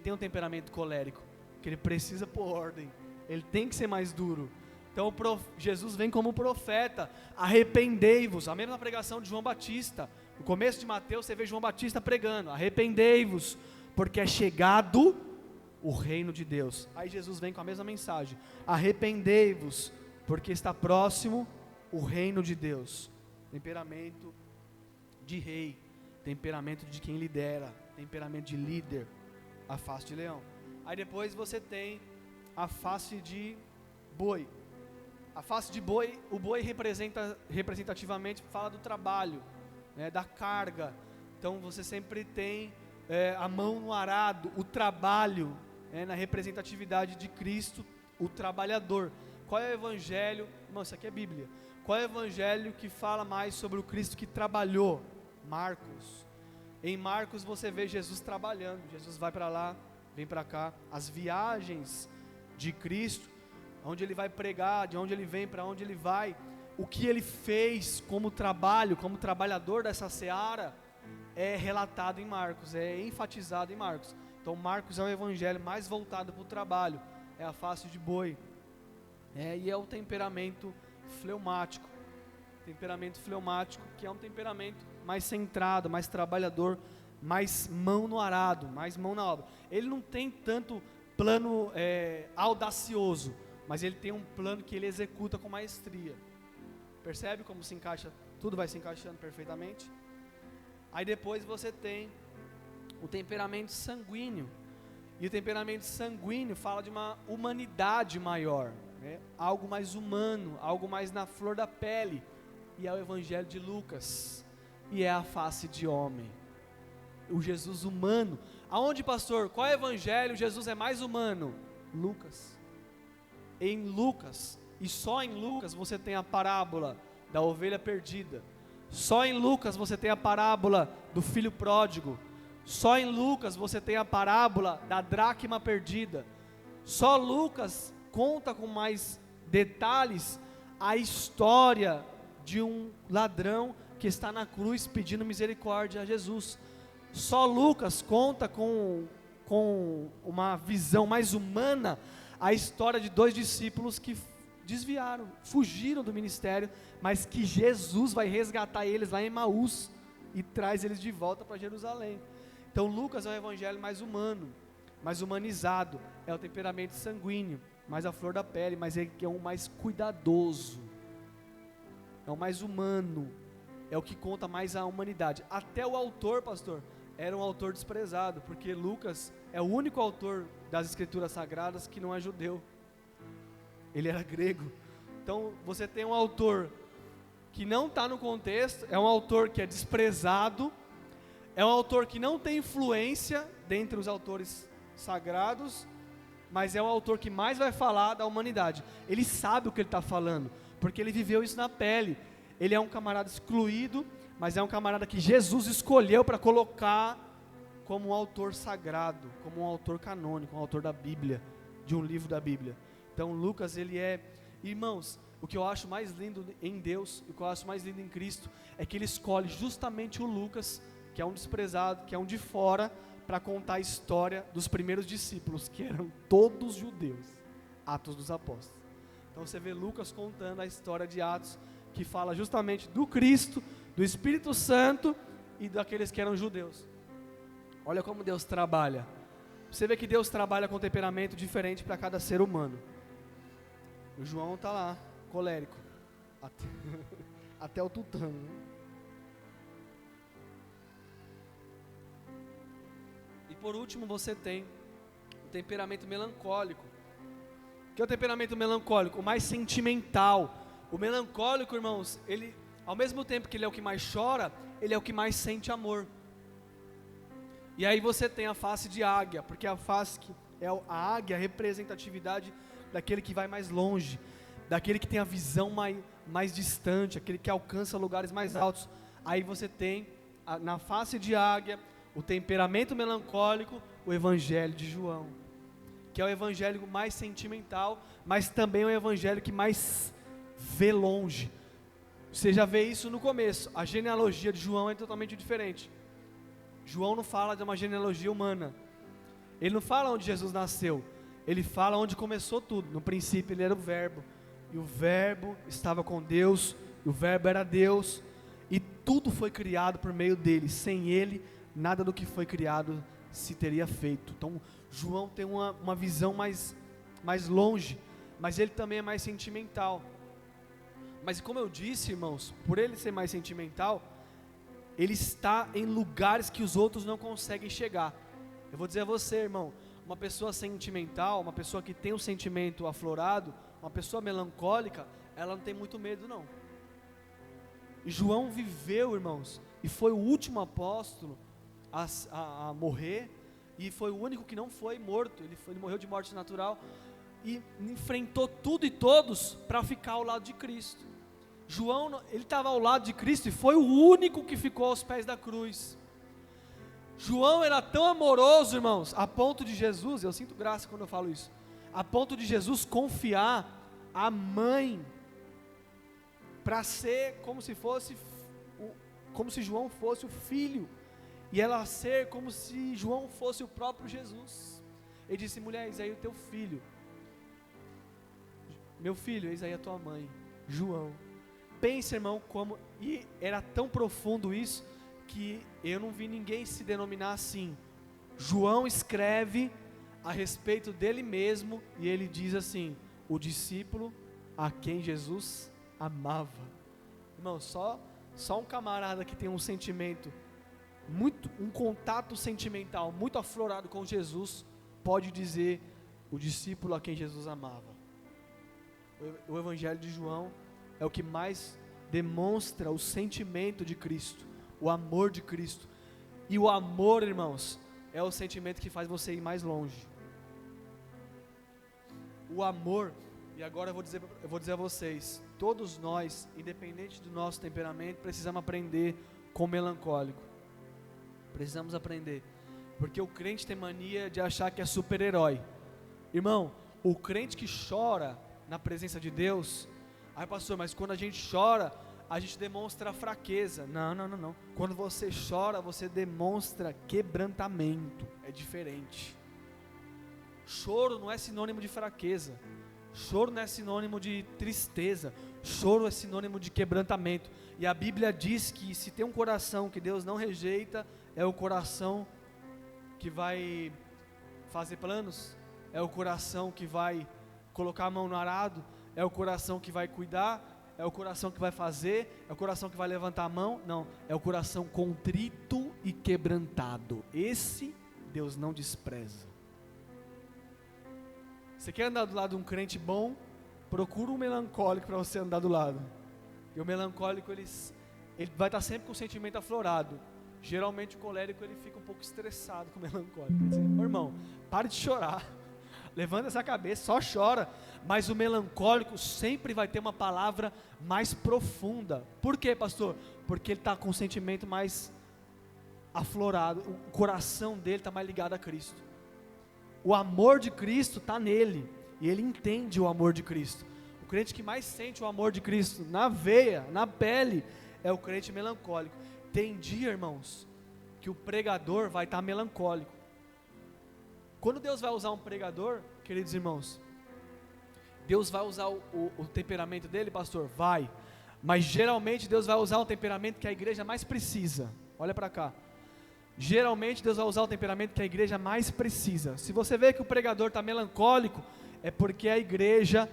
tem um temperamento colérico, que ele precisa pôr ordem, ele tem que ser mais duro. Então Jesus vem como profeta. Arrependei-vos. A mesma pregação de João Batista. No começo de Mateus você vê João Batista pregando: arrependei-vos, porque é chegado o reino de Deus. Aí Jesus vem com a mesma mensagem: arrependei-vos, porque está próximo o reino de Deus. Temperamento de rei, temperamento de quem lidera, temperamento de líder, a face de leão. Aí depois você tem a face de boi. A face de boi, o boi representativamente fala do trabalho, né, da carga. Então você sempre tem a mão no arado, o trabalho, na representatividade de Cristo, o trabalhador. Qual é o evangelho? Irmão, isso aqui é Bíblia. Qual é o evangelho que fala mais sobre o Cristo que trabalhou? Marcos. Em Marcos você vê Jesus trabalhando. Jesus vai para lá, vem para cá. As viagens de Cristo, onde ele vai pregar, de onde ele vem, para onde ele vai, o que ele fez como trabalho, como trabalhador dessa seara, é relatado em Marcos, é enfatizado em Marcos. Então Marcos é o evangelho mais voltado para o trabalho, é a face de boi, e é o temperamento fleumático. Temperamento fleumático, que é um temperamento mais centrado, mais trabalhador, mais mão no arado, mais mão na obra. Ele não tem tanto plano audacioso, mas ele tem um plano que ele executa com maestria. Percebe como se encaixa? Tudo vai se encaixando perfeitamente. Aí depois você tem o temperamento sanguíneo. E o temperamento sanguíneo fala de uma humanidade maior, né? Algo mais humano, algo mais na flor da pele. E é o evangelho de Lucas. E é a face de homem. O Jesus humano. Aonde, pastor? Qual é o evangelho? Jesus é mais humano? Lucas. Em Lucas, e só em Lucas você tem a parábola da ovelha perdida. Só em Lucas você tem a parábola do filho pródigo. Só em Lucas você tem a parábola da dracma perdida. Só Lucas conta com mais detalhes a história de um ladrão que está na cruz pedindo misericórdia a Jesus. Só Lucas conta com uma visão mais humana a história de 2 discípulos que desviaram, fugiram do ministério, mas que Jesus vai resgatar eles lá em Emaús e traz eles de volta para Jerusalém. Então Lucas é o evangelho mais humano, mais humanizado, é o temperamento sanguíneo, mais a flor da pele, mas é o mais cuidadoso, é o mais humano, é o que conta mais a humanidade. Até o autor, pastor, era um autor desprezado, porque Lucas é o único autor das escrituras sagradas que não é judeu, ele era grego. Então você tem um autor que não está no contexto, é um autor que é desprezado, é um autor que não tem influência dentre os autores sagrados, mas é o autor que mais vai falar da humanidade. Ele sabe o que ele está falando, porque ele viveu isso na pele. Ele é um camarada excluído, mas é um camarada que Jesus escolheu para colocar como um autor sagrado, como um autor canônico, um autor da Bíblia, de um livro da Bíblia. Então Lucas, ele é, irmãos, o que eu acho mais lindo em Deus, o que eu acho mais lindo em Cristo, é que ele escolhe justamente o Lucas, que é um desprezado, que é um de fora, para contar a história dos primeiros discípulos, que eram todos judeus. Atos dos Apóstolos. Então você vê Lucas contando a história de Atos, que fala justamente do Cristo, do Espírito Santo e daqueles que eram judeus. Olha como Deus trabalha. Você vê que Deus trabalha com temperamento diferente para cada ser humano. O João está lá, colérico, até o tutano. E por último você tem o temperamento melancólico. O que é o temperamento melancólico? O mais sentimental. O melancólico, irmãos, ele, ao mesmo tempo que ele é o que mais chora, ele é o que mais sente amor. E aí você tem a face de águia, porque a face que é a águia, a representatividade daquele que vai mais longe, daquele que tem a visão mais distante, aquele que alcança lugares mais altos. Aí você tem na face de águia o temperamento melancólico, o evangelho de João, que é o evangelho mais sentimental, mas também é o evangelho que mais vê longe. Você já vê isso no começo. A genealogia de João é totalmente diferente. João não fala de uma genealogia humana. Ele não fala onde Jesus nasceu. Ele fala onde começou tudo. No princípio ele era o verbo. E o verbo estava com Deus. E o verbo era Deus. E tudo foi criado por meio dele. Sem ele, nada do que foi criado se teria feito. Então João tem uma visão mais longe. Mas ele também é mais sentimental. Mas como eu disse, irmãos, por ele ser mais sentimental, ele está em lugares que os outros não conseguem chegar. Eu vou dizer a você, irmão, uma pessoa sentimental, uma pessoa que tem um sentimento aflorado, uma pessoa melancólica, ela não tem muito medo não. E João viveu, irmãos, e foi o último apóstolo a morrer, e foi o único que não foi morto, ele morreu de morte natural, e enfrentou tudo e todos para ficar ao lado de Cristo. João, ele estava ao lado de Cristo e foi o único que ficou aos pés da cruz. João era tão amoroso, irmãos, a ponto de Jesus, eu sinto graça quando eu falo isso, a ponto de Jesus confiar a mãe para ser como se João fosse o filho, e ela ser como se João fosse o próprio Jesus. Ele disse: mulher, eis aí o teu filho. Meu filho, eis aí a tua mãe, João. Pense, irmão, e era tão profundo isso, que eu não vi ninguém se denominar assim. João escreve a respeito dele mesmo, e ele diz assim: o discípulo a quem Jesus amava. Irmão, só um camarada que tem um sentimento, um contato sentimental muito aflorado com Jesus, pode dizer o discípulo a quem Jesus amava. O evangelho de João é o que mais demonstra o sentimento de Cristo, o amor de Cristo. E o amor, irmãos, é o sentimento que faz você ir mais longe. O amor, e agora eu vou dizer a vocês, todos nós, independente do nosso temperamento, precisamos aprender com o melancólico. Precisamos aprender, porque o crente tem mania de achar que é super-herói. Irmão, o crente que chora na presença de Deus, ai pastor, mas quando a gente chora, a gente demonstra fraqueza. Não. Quando você chora, você demonstra quebrantamento. É diferente. Choro não é sinônimo de fraqueza. Choro não é sinônimo de tristeza. Choro é sinônimo de quebrantamento. E a Bíblia diz que se tem um coração que Deus não rejeita, é o coração que vai fazer planos, é o coração que vai colocar a mão no arado, é o coração que vai cuidar, é o coração que vai fazer, é o coração que vai levantar a mão. Não, é o coração contrito e quebrantado. Esse Deus não despreza. Você quer andar do lado de um crente bom? Procura um melancólico para você andar do lado. E o melancólico, ele vai estar sempre com o sentimento aflorado. Geralmente o colérico, ele fica um pouco estressado com o melancólico. Quer dizer, meu irmão, pare de chorar. Levanta essa cabeça, só chora. Mas o melancólico sempre vai ter uma palavra mais profunda. Por quê, pastor? Porque ele está com o sentimento mais aflorado. O coração dele está mais ligado a Cristo. O amor de Cristo está nele. E ele entende o amor de Cristo. O crente que mais sente o amor de Cristo na veia, na pele, é o crente melancólico. Tem dia, irmãos, que o pregador vai estar melancólico. Quando Deus vai usar um pregador, queridos irmãos, Deus vai usar o temperamento dele, pastor? Vai. Mas geralmente Deus vai usar o temperamento que a igreja mais precisa. Olha para cá. Geralmente Deus vai usar o temperamento que a igreja mais precisa. Se você vê que o pregador está melancólico, é porque a igreja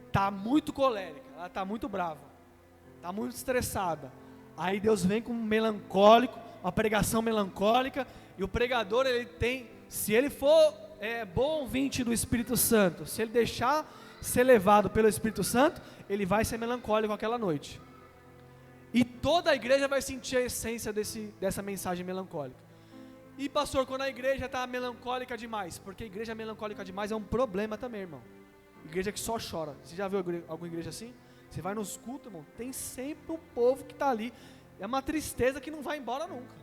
está muito colérica, ela está muito brava, está muito estressada. Aí Deus vem com um melancólico, uma pregação melancólica, e o pregador, ele tem, se ele for bom ouvinte do Espírito Santo, se ele deixar ser levado pelo Espírito Santo, ele vai ser melancólico aquela noite. E toda a igreja vai sentir a essência dessa mensagem melancólica. E pastor, quando a igreja está melancólica demais, porque a igreja melancólica demais é um problema também, irmão. Igreja que só chora. Você já viu alguma igreja assim? Você vai nos cultos, irmão, tem sempre um povo que está ali. É uma tristeza que não vai embora nunca.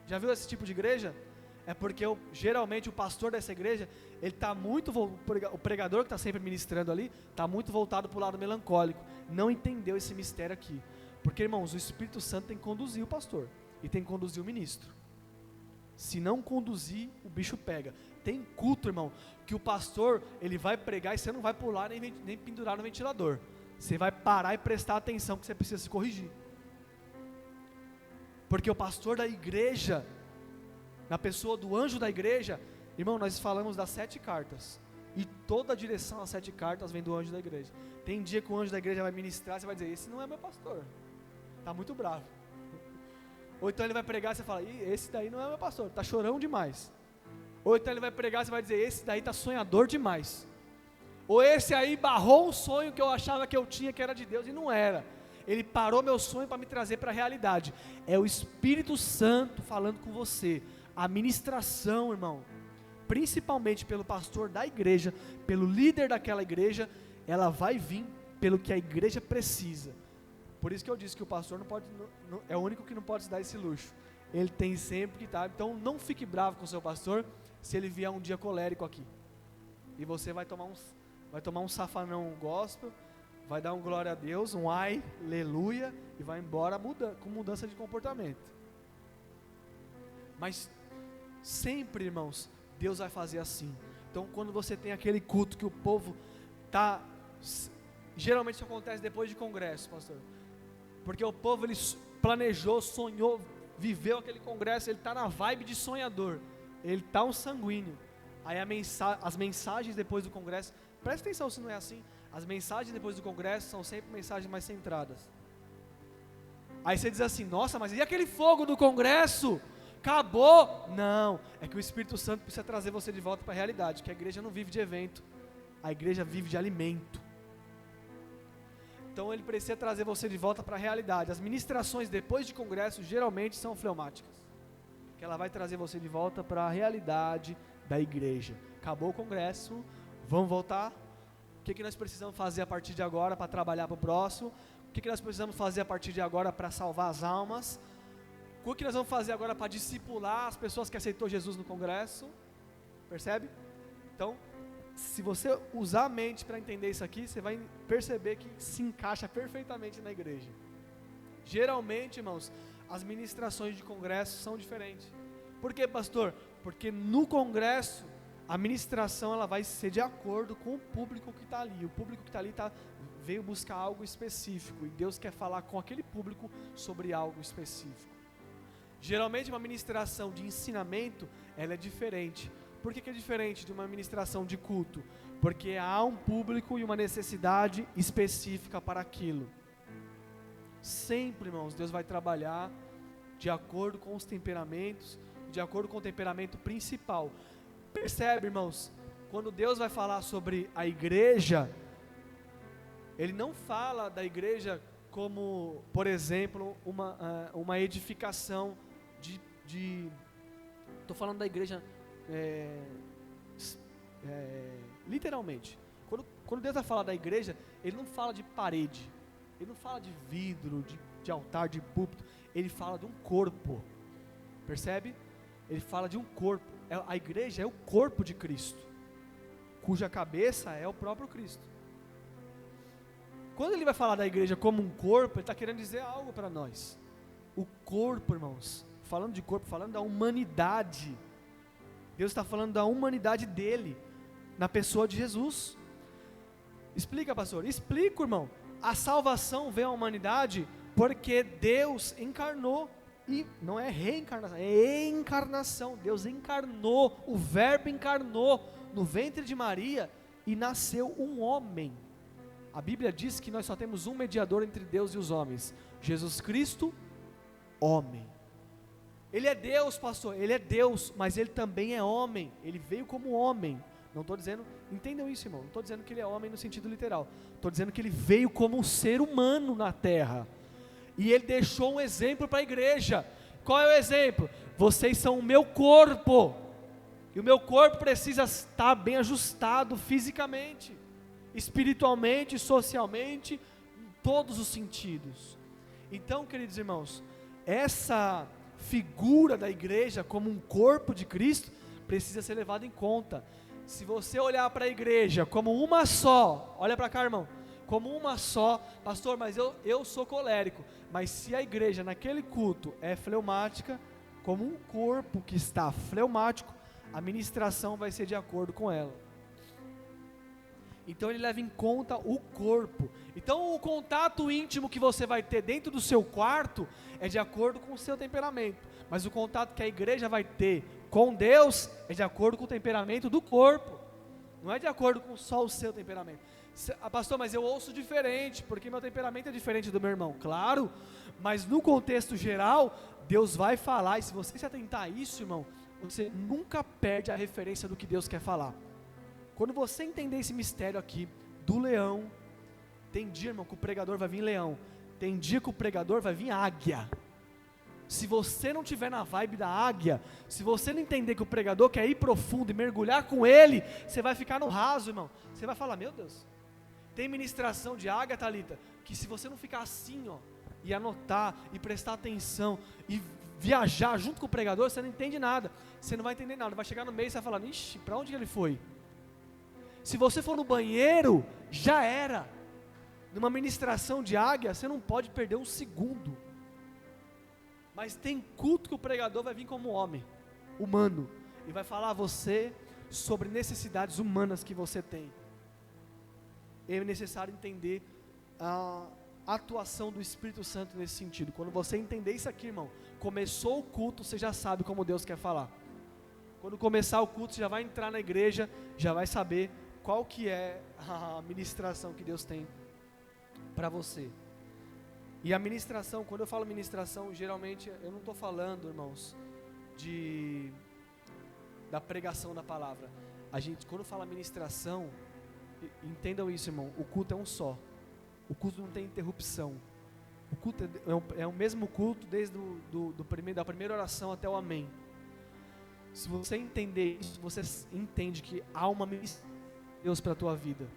Já viu esse tipo de igreja? É porque geralmente o pastor dessa igreja, ele está muito, o pregador que está sempre ministrando ali, está muito voltado para o lado melancólico. Não entendeu esse mistério aqui. Porque, irmãos, o Espírito Santo tem que conduzir o pastor e tem que conduzir o ministro. Se não conduzir, o bicho pega. Tem culto, irmão, que o pastor, ele vai pregar e você não vai pular nem pendurar no ventilador. Você vai parar e prestar atenção que você precisa se corrigir. Porque o pastor da igreja, na pessoa do anjo da igreja, irmão, nós falamos das 7 cartas. E toda a direção às 7 cartas vem do anjo da igreja. Tem dia que o anjo da igreja vai ministrar, você vai dizer, esse não é meu pastor. Está muito bravo. Ou então ele vai pregar e você fala, esse daí não é meu pastor, está chorão demais. Ou então ele vai pregar e você vai dizer, esse daí está sonhador demais. Ou esse aí barrou um sonho que eu achava que eu tinha, que era de Deus, e não era. Ele parou meu sonho para me trazer para a realidade. É o Espírito Santo falando com você. A ministração, irmão, principalmente pelo pastor da igreja, pelo líder daquela igreja, ela vai vir pelo que a igreja precisa. Por isso que eu disse que o pastor é o único que não pode se dar esse luxo. Ele tem sempre que estar. Então não fique bravo com o seu pastor se ele vier um dia colérico aqui. E você vai tomar um safanão gospel, vai dar um glória a Deus, um ai, aleluia, e vai embora com mudança de comportamento. Mas sempre, irmãos, Deus vai fazer assim. Então quando você tem aquele culto que o povo está... Geralmente isso acontece depois de congresso, pastor. Porque o povo, ele planejou, sonhou, viveu aquele congresso, ele está na vibe de sonhador, ele está um sanguíneo. Aí as mensagens depois do congresso, presta atenção se não é assim, as mensagens depois do congresso são sempre mensagens mais centradas. Aí você diz assim, nossa, mas e aquele fogo do congresso? Acabou? Não, é que o Espírito Santo precisa trazer você de volta para a realidade, que a igreja não vive de evento, a igreja vive de alimento. Então ele precisa trazer você de volta para a realidade. As ministrações depois de congresso geralmente são fleumáticas, que ela vai trazer você de volta para a realidade da igreja. Acabou o congresso, vamos voltar? O que nós precisamos fazer a partir de agora para trabalhar para o próximo? O que nós precisamos fazer a partir de agora para salvar as almas? O que nós vamos fazer agora para discipular as pessoas que aceitou Jesus no congresso? Percebe? Então, se você usar a mente para entender isso aqui, você vai perceber que se encaixa perfeitamente na igreja. Geralmente, irmãos, as ministrações de congresso são diferentes. Por quê, pastor? Porque no congresso, a ministração ela vai ser de acordo com o público que está ali. O público que está ali veio buscar algo específico, e Deus quer falar com aquele público sobre algo específico. Geralmente uma ministração de ensinamento, ela é diferente. Por que é diferente de uma ministração de culto? Porque há um público e uma necessidade específica para aquilo. Sempre, irmãos, Deus vai trabalhar de acordo com os temperamentos, de acordo com o temperamento principal. Percebe, irmãos? Quando Deus vai falar sobre a igreja, Ele não fala da igreja como, por exemplo, uma edificação estou falando da igreja literalmente. Quando Deus vai falar da igreja, Ele não fala de parede, Ele não fala de vidro, de altar, de púlpito. Ele fala de um corpo, percebe? Ele fala de um corpo. A igreja é o corpo de Cristo, cuja cabeça é o próprio Cristo. Quando Ele vai falar da igreja como um corpo, Ele está querendo dizer algo para nós. O corpo, irmãos, falando de corpo, falando da humanidade. Deus está falando da humanidade dele, na pessoa de Jesus. Explica, pastor. Explico, irmão. A salvação veio à humanidade porque Deus encarnou. E não é reencarnação, é encarnação. Deus encarnou, o Verbo encarnou no ventre de Maria e nasceu um homem. A Bíblia diz que nós só temos um mediador entre Deus e os homens, Jesus Cristo, homem. Ele é Deus, pastor, ele é Deus, mas ele também é homem, ele veio como homem. Não estou dizendo, entendam isso, irmão, não estou dizendo que ele é homem no sentido literal, estou dizendo que ele veio como um ser humano na terra, e ele deixou um exemplo para a igreja. Qual é o exemplo? Vocês são o meu corpo, e o meu corpo precisa estar bem ajustado fisicamente, espiritualmente, socialmente, em todos os sentidos. Então, queridos irmãos, essa figura da igreja como um corpo de Cristo precisa ser levada em conta. Se você olhar para a igreja como uma só, olha para cá, irmão, como uma só, pastor, mas eu sou colérico, mas se a igreja naquele culto é fleumática, como um corpo que está fleumático, a ministração vai ser de acordo com ela. Então ele leva em conta o corpo. Então o contato íntimo que você vai ter dentro do seu quarto é de acordo com o seu temperamento, mas o contato que a igreja vai ter com Deus é de acordo com o temperamento do corpo, não é de acordo com só o seu temperamento. Pastor, mas eu ouço diferente, porque meu temperamento é diferente do meu irmão. Claro, mas no contexto geral, Deus vai falar, e se você se atentar a isso, irmão, você nunca perde a referência do que Deus quer falar. Quando você entender esse mistério aqui, do leão, tem dia, irmão, que o pregador vai vir leão, tem dia que o pregador vai vir águia. Se você não tiver na vibe da águia, se você não entender que o pregador quer ir profundo e mergulhar com ele, você vai ficar no raso, irmão. Você vai falar, meu Deus, tem ministração de águia, Thalita, que se você não ficar assim, ó, e anotar, e prestar atenção, e viajar junto com o pregador, você não entende nada, você não vai entender nada, vai chegar no meio e você vai falar, ixi, para onde ele foi? Se você for no banheiro, já era. Numa ministração de águia, você não pode perder um segundo. Mas tem culto que o pregador vai vir como homem, humano, e vai falar a você sobre necessidades humanas que você tem. É necessário entender a atuação do Espírito Santo nesse sentido. Quando você entender isso aqui, irmão, começou o culto, você já sabe como Deus quer falar. Quando começar o culto, você já vai entrar na igreja, já vai saber qual que é a ministração que Deus tem para você. E a ministração, quando eu falo ministração, geralmente eu não estou falando, irmãos, da pregação da palavra. A gente, quando fala ministração, entendam isso, irmão, o culto é um só. O culto não tem interrupção. O culto é o mesmo culto desde da primeira oração até o amém. Se você entender isso, você entende que há uma ministração de Deus para a tua vida.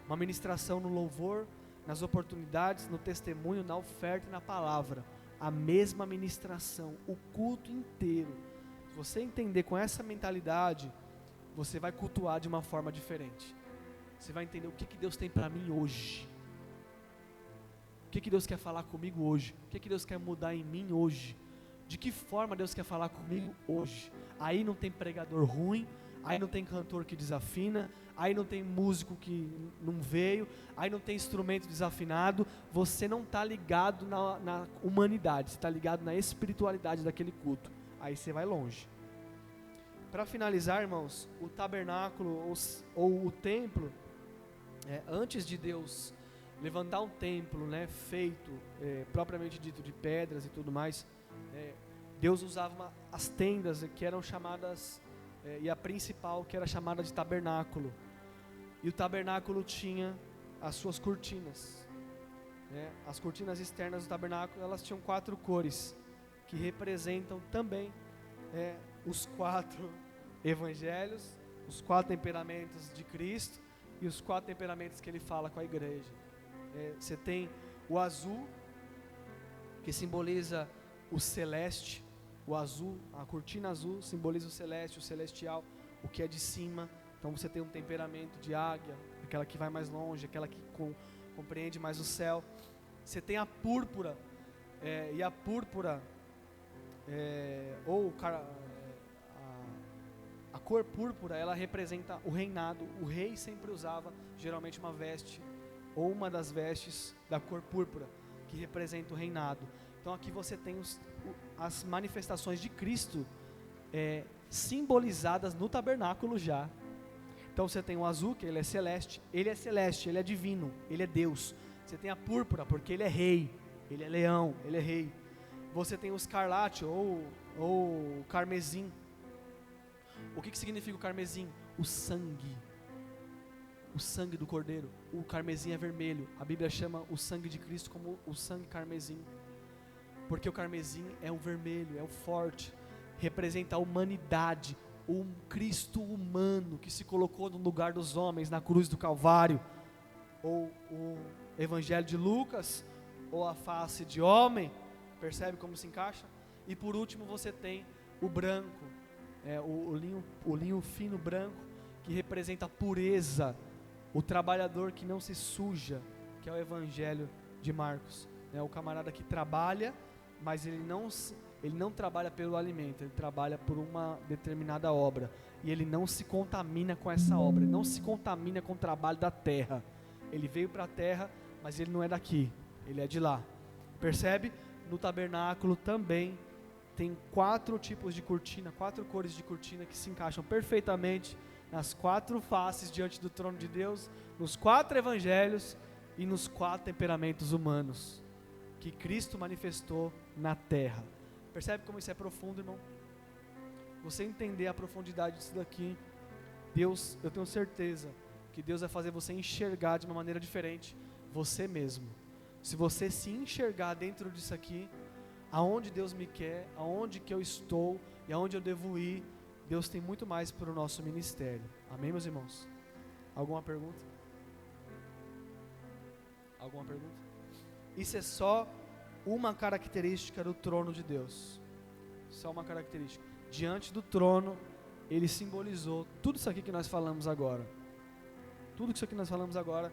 Uma ministração no louvor, nas oportunidades, no testemunho, na oferta e na palavra. A mesma ministração, o culto inteiro. Se você entender com essa mentalidade, você vai cultuar de uma forma diferente. Você vai entender o que Deus tem para mim hoje. O que Deus quer falar comigo hoje. O que Deus quer mudar em mim hoje. De que forma Deus quer falar comigo hoje. Aí não tem pregador ruim, aí não tem cantor que desafina, aí não tem músico que não veio, aí não tem instrumento desafinado. Você não está ligado na humanidade, você está ligado na espiritualidade daquele culto. Aí você vai longe. Para finalizar, irmãos, o tabernáculo ou o templo, antes de Deus levantar um templo, feito, propriamente dito, de pedras e tudo mais, Deus usava as tendas que eram chamadas, e a principal que era chamada de tabernáculo. E o tabernáculo tinha as suas cortinas. As cortinas externas do tabernáculo, elas tinham 4 cores, que representam também os 4 evangelhos, os 4 temperamentos de Cristo e os 4 temperamentos que ele fala com a igreja. Você tem o azul, que simboliza o celeste. O azul, a cortina azul simboliza o celeste, o celestial, o que é de cima. Então você tem um temperamento de águia, aquela que vai mais longe, aquela que compreende mais o céu. Você tem a púrpura, e a púrpura, A cor púrpura, ela representa o reinado. O rei sempre usava, geralmente, uma veste, ou uma das vestes da cor púrpura, que representa o reinado. Então aqui você tem as manifestações de Cristo simbolizadas no tabernáculo já. Então você tem o azul, que ele é celeste, ele é divino, ele é Deus. Você tem a púrpura, porque ele é rei, ele é leão, ele é rei. Você tem o escarlate ou carmesim. O que significa o carmesim? O sangue do cordeiro. O carmesim é vermelho. A Bíblia chama o sangue de Cristo como o sangue carmesim, porque o carmesim é o vermelho, é o forte, representa a humanidade, o Cristo humano que se colocou no lugar dos homens na cruz do Calvário. Ou o Evangelho de Lucas, ou a face de homem. Percebe como se encaixa? E por último você tem o branco, o linho fino branco, que representa a pureza, o trabalhador que não se suja, que é o Evangelho de Marcos. O camarada que trabalha, mas ele não trabalha pelo alimento, ele trabalha por uma determinada obra, e ele não se contamina com essa obra, ele não se contamina com o trabalho da terra. Ele veio para a terra, mas ele não é daqui, ele é de lá. Percebe? No tabernáculo também tem 4 tipos de cortina, 4 cores de cortina que se encaixam perfeitamente nas 4 faces diante do trono de Deus, nos 4 evangelhos e nos 4 temperamentos humanos que Cristo manifestou na terra. Percebe como isso é profundo, irmão? Você entender a profundidade disso daqui, Deus, eu tenho certeza que Deus vai fazer você enxergar de uma maneira diferente você mesmo. Se você se enxergar dentro disso aqui, aonde Deus me quer, aonde que eu estou e aonde eu devo ir, Deus tem muito mais para o nosso ministério. Amém, meus irmãos? Alguma pergunta? Alguma pergunta? Isso é só uma característica do trono de Deus. Só uma característica. Diante do trono, ele simbolizou tudo isso aqui que nós falamos agora. Tudo isso aqui que nós falamos agora,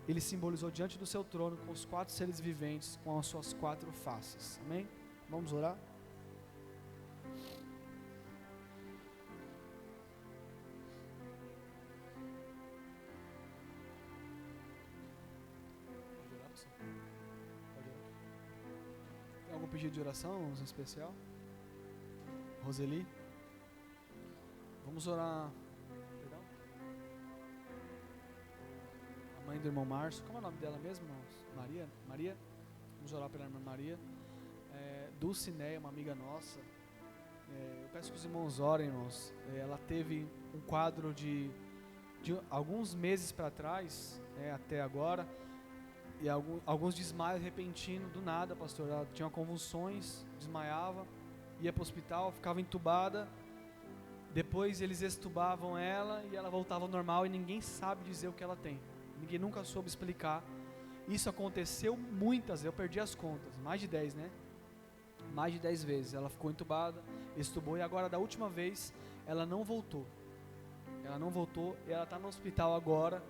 ele simbolizou diante do seu trono com os 4 seres viventes, com as suas 4 faces. Amém? Vamos orar? Tem algum pedido de oração em especial? Roseli? Vamos orar. Perdão? A mãe do irmão Márcio. Como é o nome dela mesmo, irmãos? Maria? Maria? Vamos orar pela irmã Maria. Dulcineia, uma amiga nossa. Eu peço que os irmãos orem, irmãos. Ela teve um quadro de alguns meses para trás, até agora, e alguns desmaios repentinos, do nada, pastor. Ela tinha convulsões, desmaiava, ia para o hospital, ficava entubada. Depois eles extubavam ela e ela voltava ao normal, e ninguém sabe dizer o que ela tem. Ninguém nunca soube explicar. Isso aconteceu muitas, eu perdi as contas, mais de 10, né? Mais de 10 vezes. Ela ficou entubada, extubou, e agora da última vez ela não voltou. Ela não voltou, e ela está no hospital agora,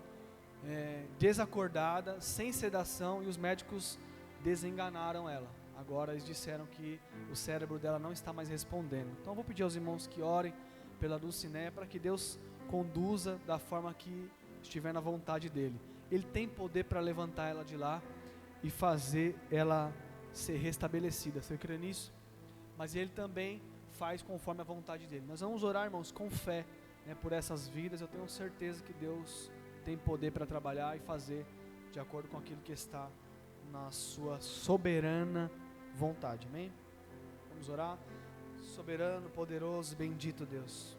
desacordada, sem sedação, e os médicos desenganaram ela. Agora eles disseram que o cérebro dela não está mais respondendo. Então eu vou pedir aos irmãos que orem pela Dulcineia, para que Deus conduza da forma que estiver na vontade dEle. Ele tem poder para levantar ela de lá e fazer ela ser restabelecida. Você crê nisso? Mas Ele também faz conforme a vontade dEle. Nós vamos orar, irmãos, com fé, por essas vidas. Eu tenho certeza que Deus tem poder para trabalhar e fazer de acordo com aquilo que está na sua soberana vontade. Amém? Vamos orar. Soberano, poderoso, bendito Deus,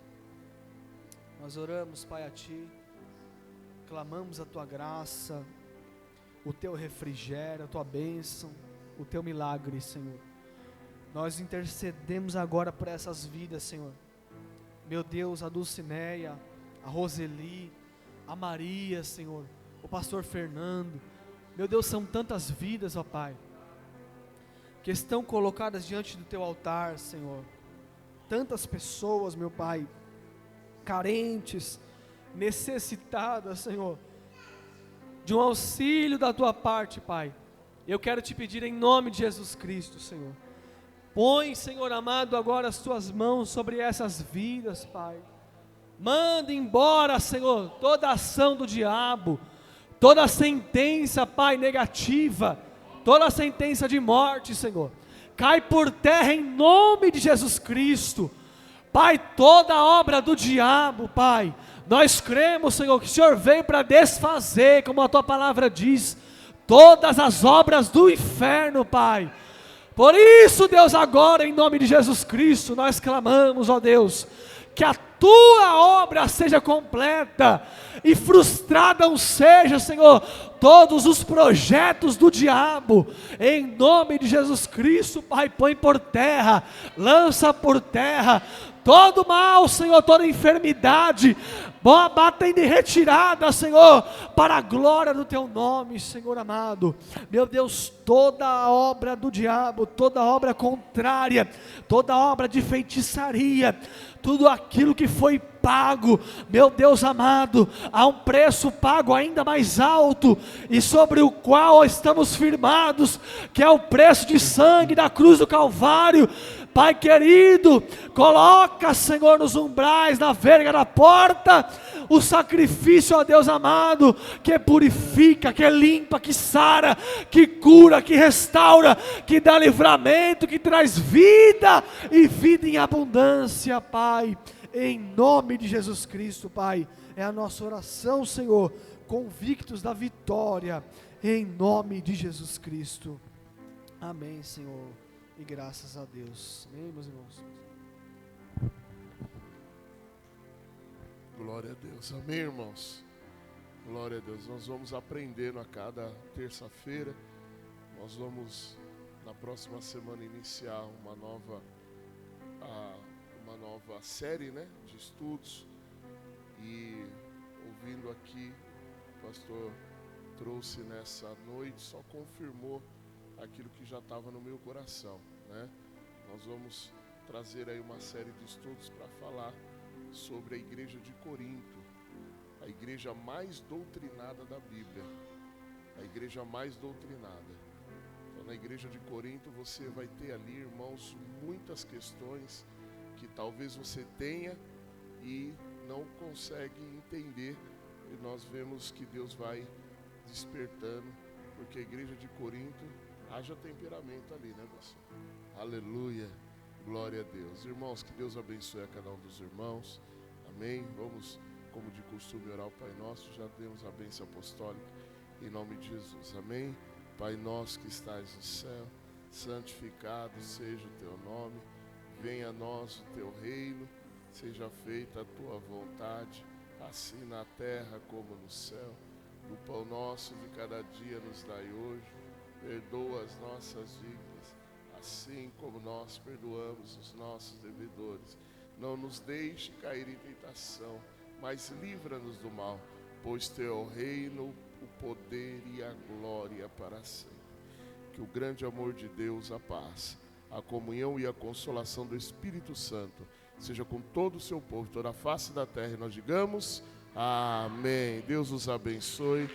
nós oramos, Pai, a Ti, clamamos a Tua graça, o Teu refrigério, a Tua bênção, o Teu milagre, Senhor. Nós intercedemos agora por essas vidas, Senhor. Meu Deus, a Dulcineia, a Roseli, a Maria, Senhor, o pastor Fernando. Meu Deus, são tantas vidas, ó Pai, que estão colocadas diante do Teu altar, Senhor. Tantas pessoas, meu Pai, carentes, necessitadas, Senhor, de um auxílio da Tua parte, Pai. Eu quero Te pedir em nome de Jesus Cristo, Senhor. Põe, Senhor amado, agora as Tuas mãos sobre essas vidas, Pai. Manda embora, Senhor, toda ação do diabo, toda sentença, Pai, negativa, toda sentença de morte, Senhor, cai por terra em nome de Jesus Cristo. Pai, toda obra do diabo, Pai, nós cremos, Senhor, que o Senhor veio para desfazer, como a Tua palavra diz, todas as obras do inferno, Pai. Por isso, Deus, agora em nome de Jesus Cristo, nós clamamos, ó Deus, que a Tua obra seja completa e frustrada não seja, Senhor, todos os projetos do diabo, em nome de Jesus Cristo, Pai, põe por terra, lança por terra, todo mal, Senhor, toda enfermidade, batendo em retirada, Senhor, para a glória do Teu nome, Senhor amado. Meu Deus, toda obra do diabo, toda obra contrária, toda obra de feitiçaria, tudo aquilo que foi pago, meu Deus amado, há um preço pago ainda mais alto, e sobre o qual estamos firmados, que é o preço de sangue da cruz do Calvário. Pai querido, coloca, Senhor, nos umbrais, na verga da porta, o sacrifício, ó Deus amado, que purifica, que limpa, que sara, que cura, que restaura, que dá livramento, que traz vida e vida em abundância, Pai, em nome de Jesus Cristo, Pai, é a nossa oração, Senhor, convictos da vitória, em nome de Jesus Cristo, amém, Senhor. E graças a Deus. Amém, meus irmãos? Glória a Deus. Amém, irmãos? Glória a Deus. Nós vamos aprendendo a cada terça-feira. Nós vamos, na próxima semana, iniciar uma nova série, né, de estudos. E ouvindo aqui, o pastor trouxe nessa noite, só confirmou aquilo que já estava no meu coração, né? Nós vamos trazer aí uma série de estudos para falar sobre a igreja de Corinto, a igreja mais doutrinada da Bíblia, a igreja mais doutrinada. Então, na igreja de Corinto você vai ter ali, irmãos, muitas questões que talvez você tenha e não consegue entender, e nós vemos que Deus vai despertando, porque a igreja de Corinto haja temperamento ali, né, pastor? Aleluia, glória a Deus. Irmãos, que Deus abençoe a cada um dos irmãos, amém? Vamos, como de costume, orar o Pai Nosso, já demos a bênção apostólica, em nome de Jesus, amém? Pai nosso que estás no céu, santificado seja o Teu nome, venha a nós o Teu reino, seja feita a Tua vontade, assim na terra como no céu. O pão nosso de cada dia nos dai hoje, perdoa as nossas dívidas, assim como nós perdoamos os nossos devedores. Não nos deixe cair em tentação, mas livra-nos do mal, pois Teu é o reino, o poder e a glória para sempre. Que o grande amor de Deus, a paz, a comunhão e a consolação do Espírito Santo seja com todo o seu povo, toda a face da terra, e nós digamos amém. Deus os abençoe.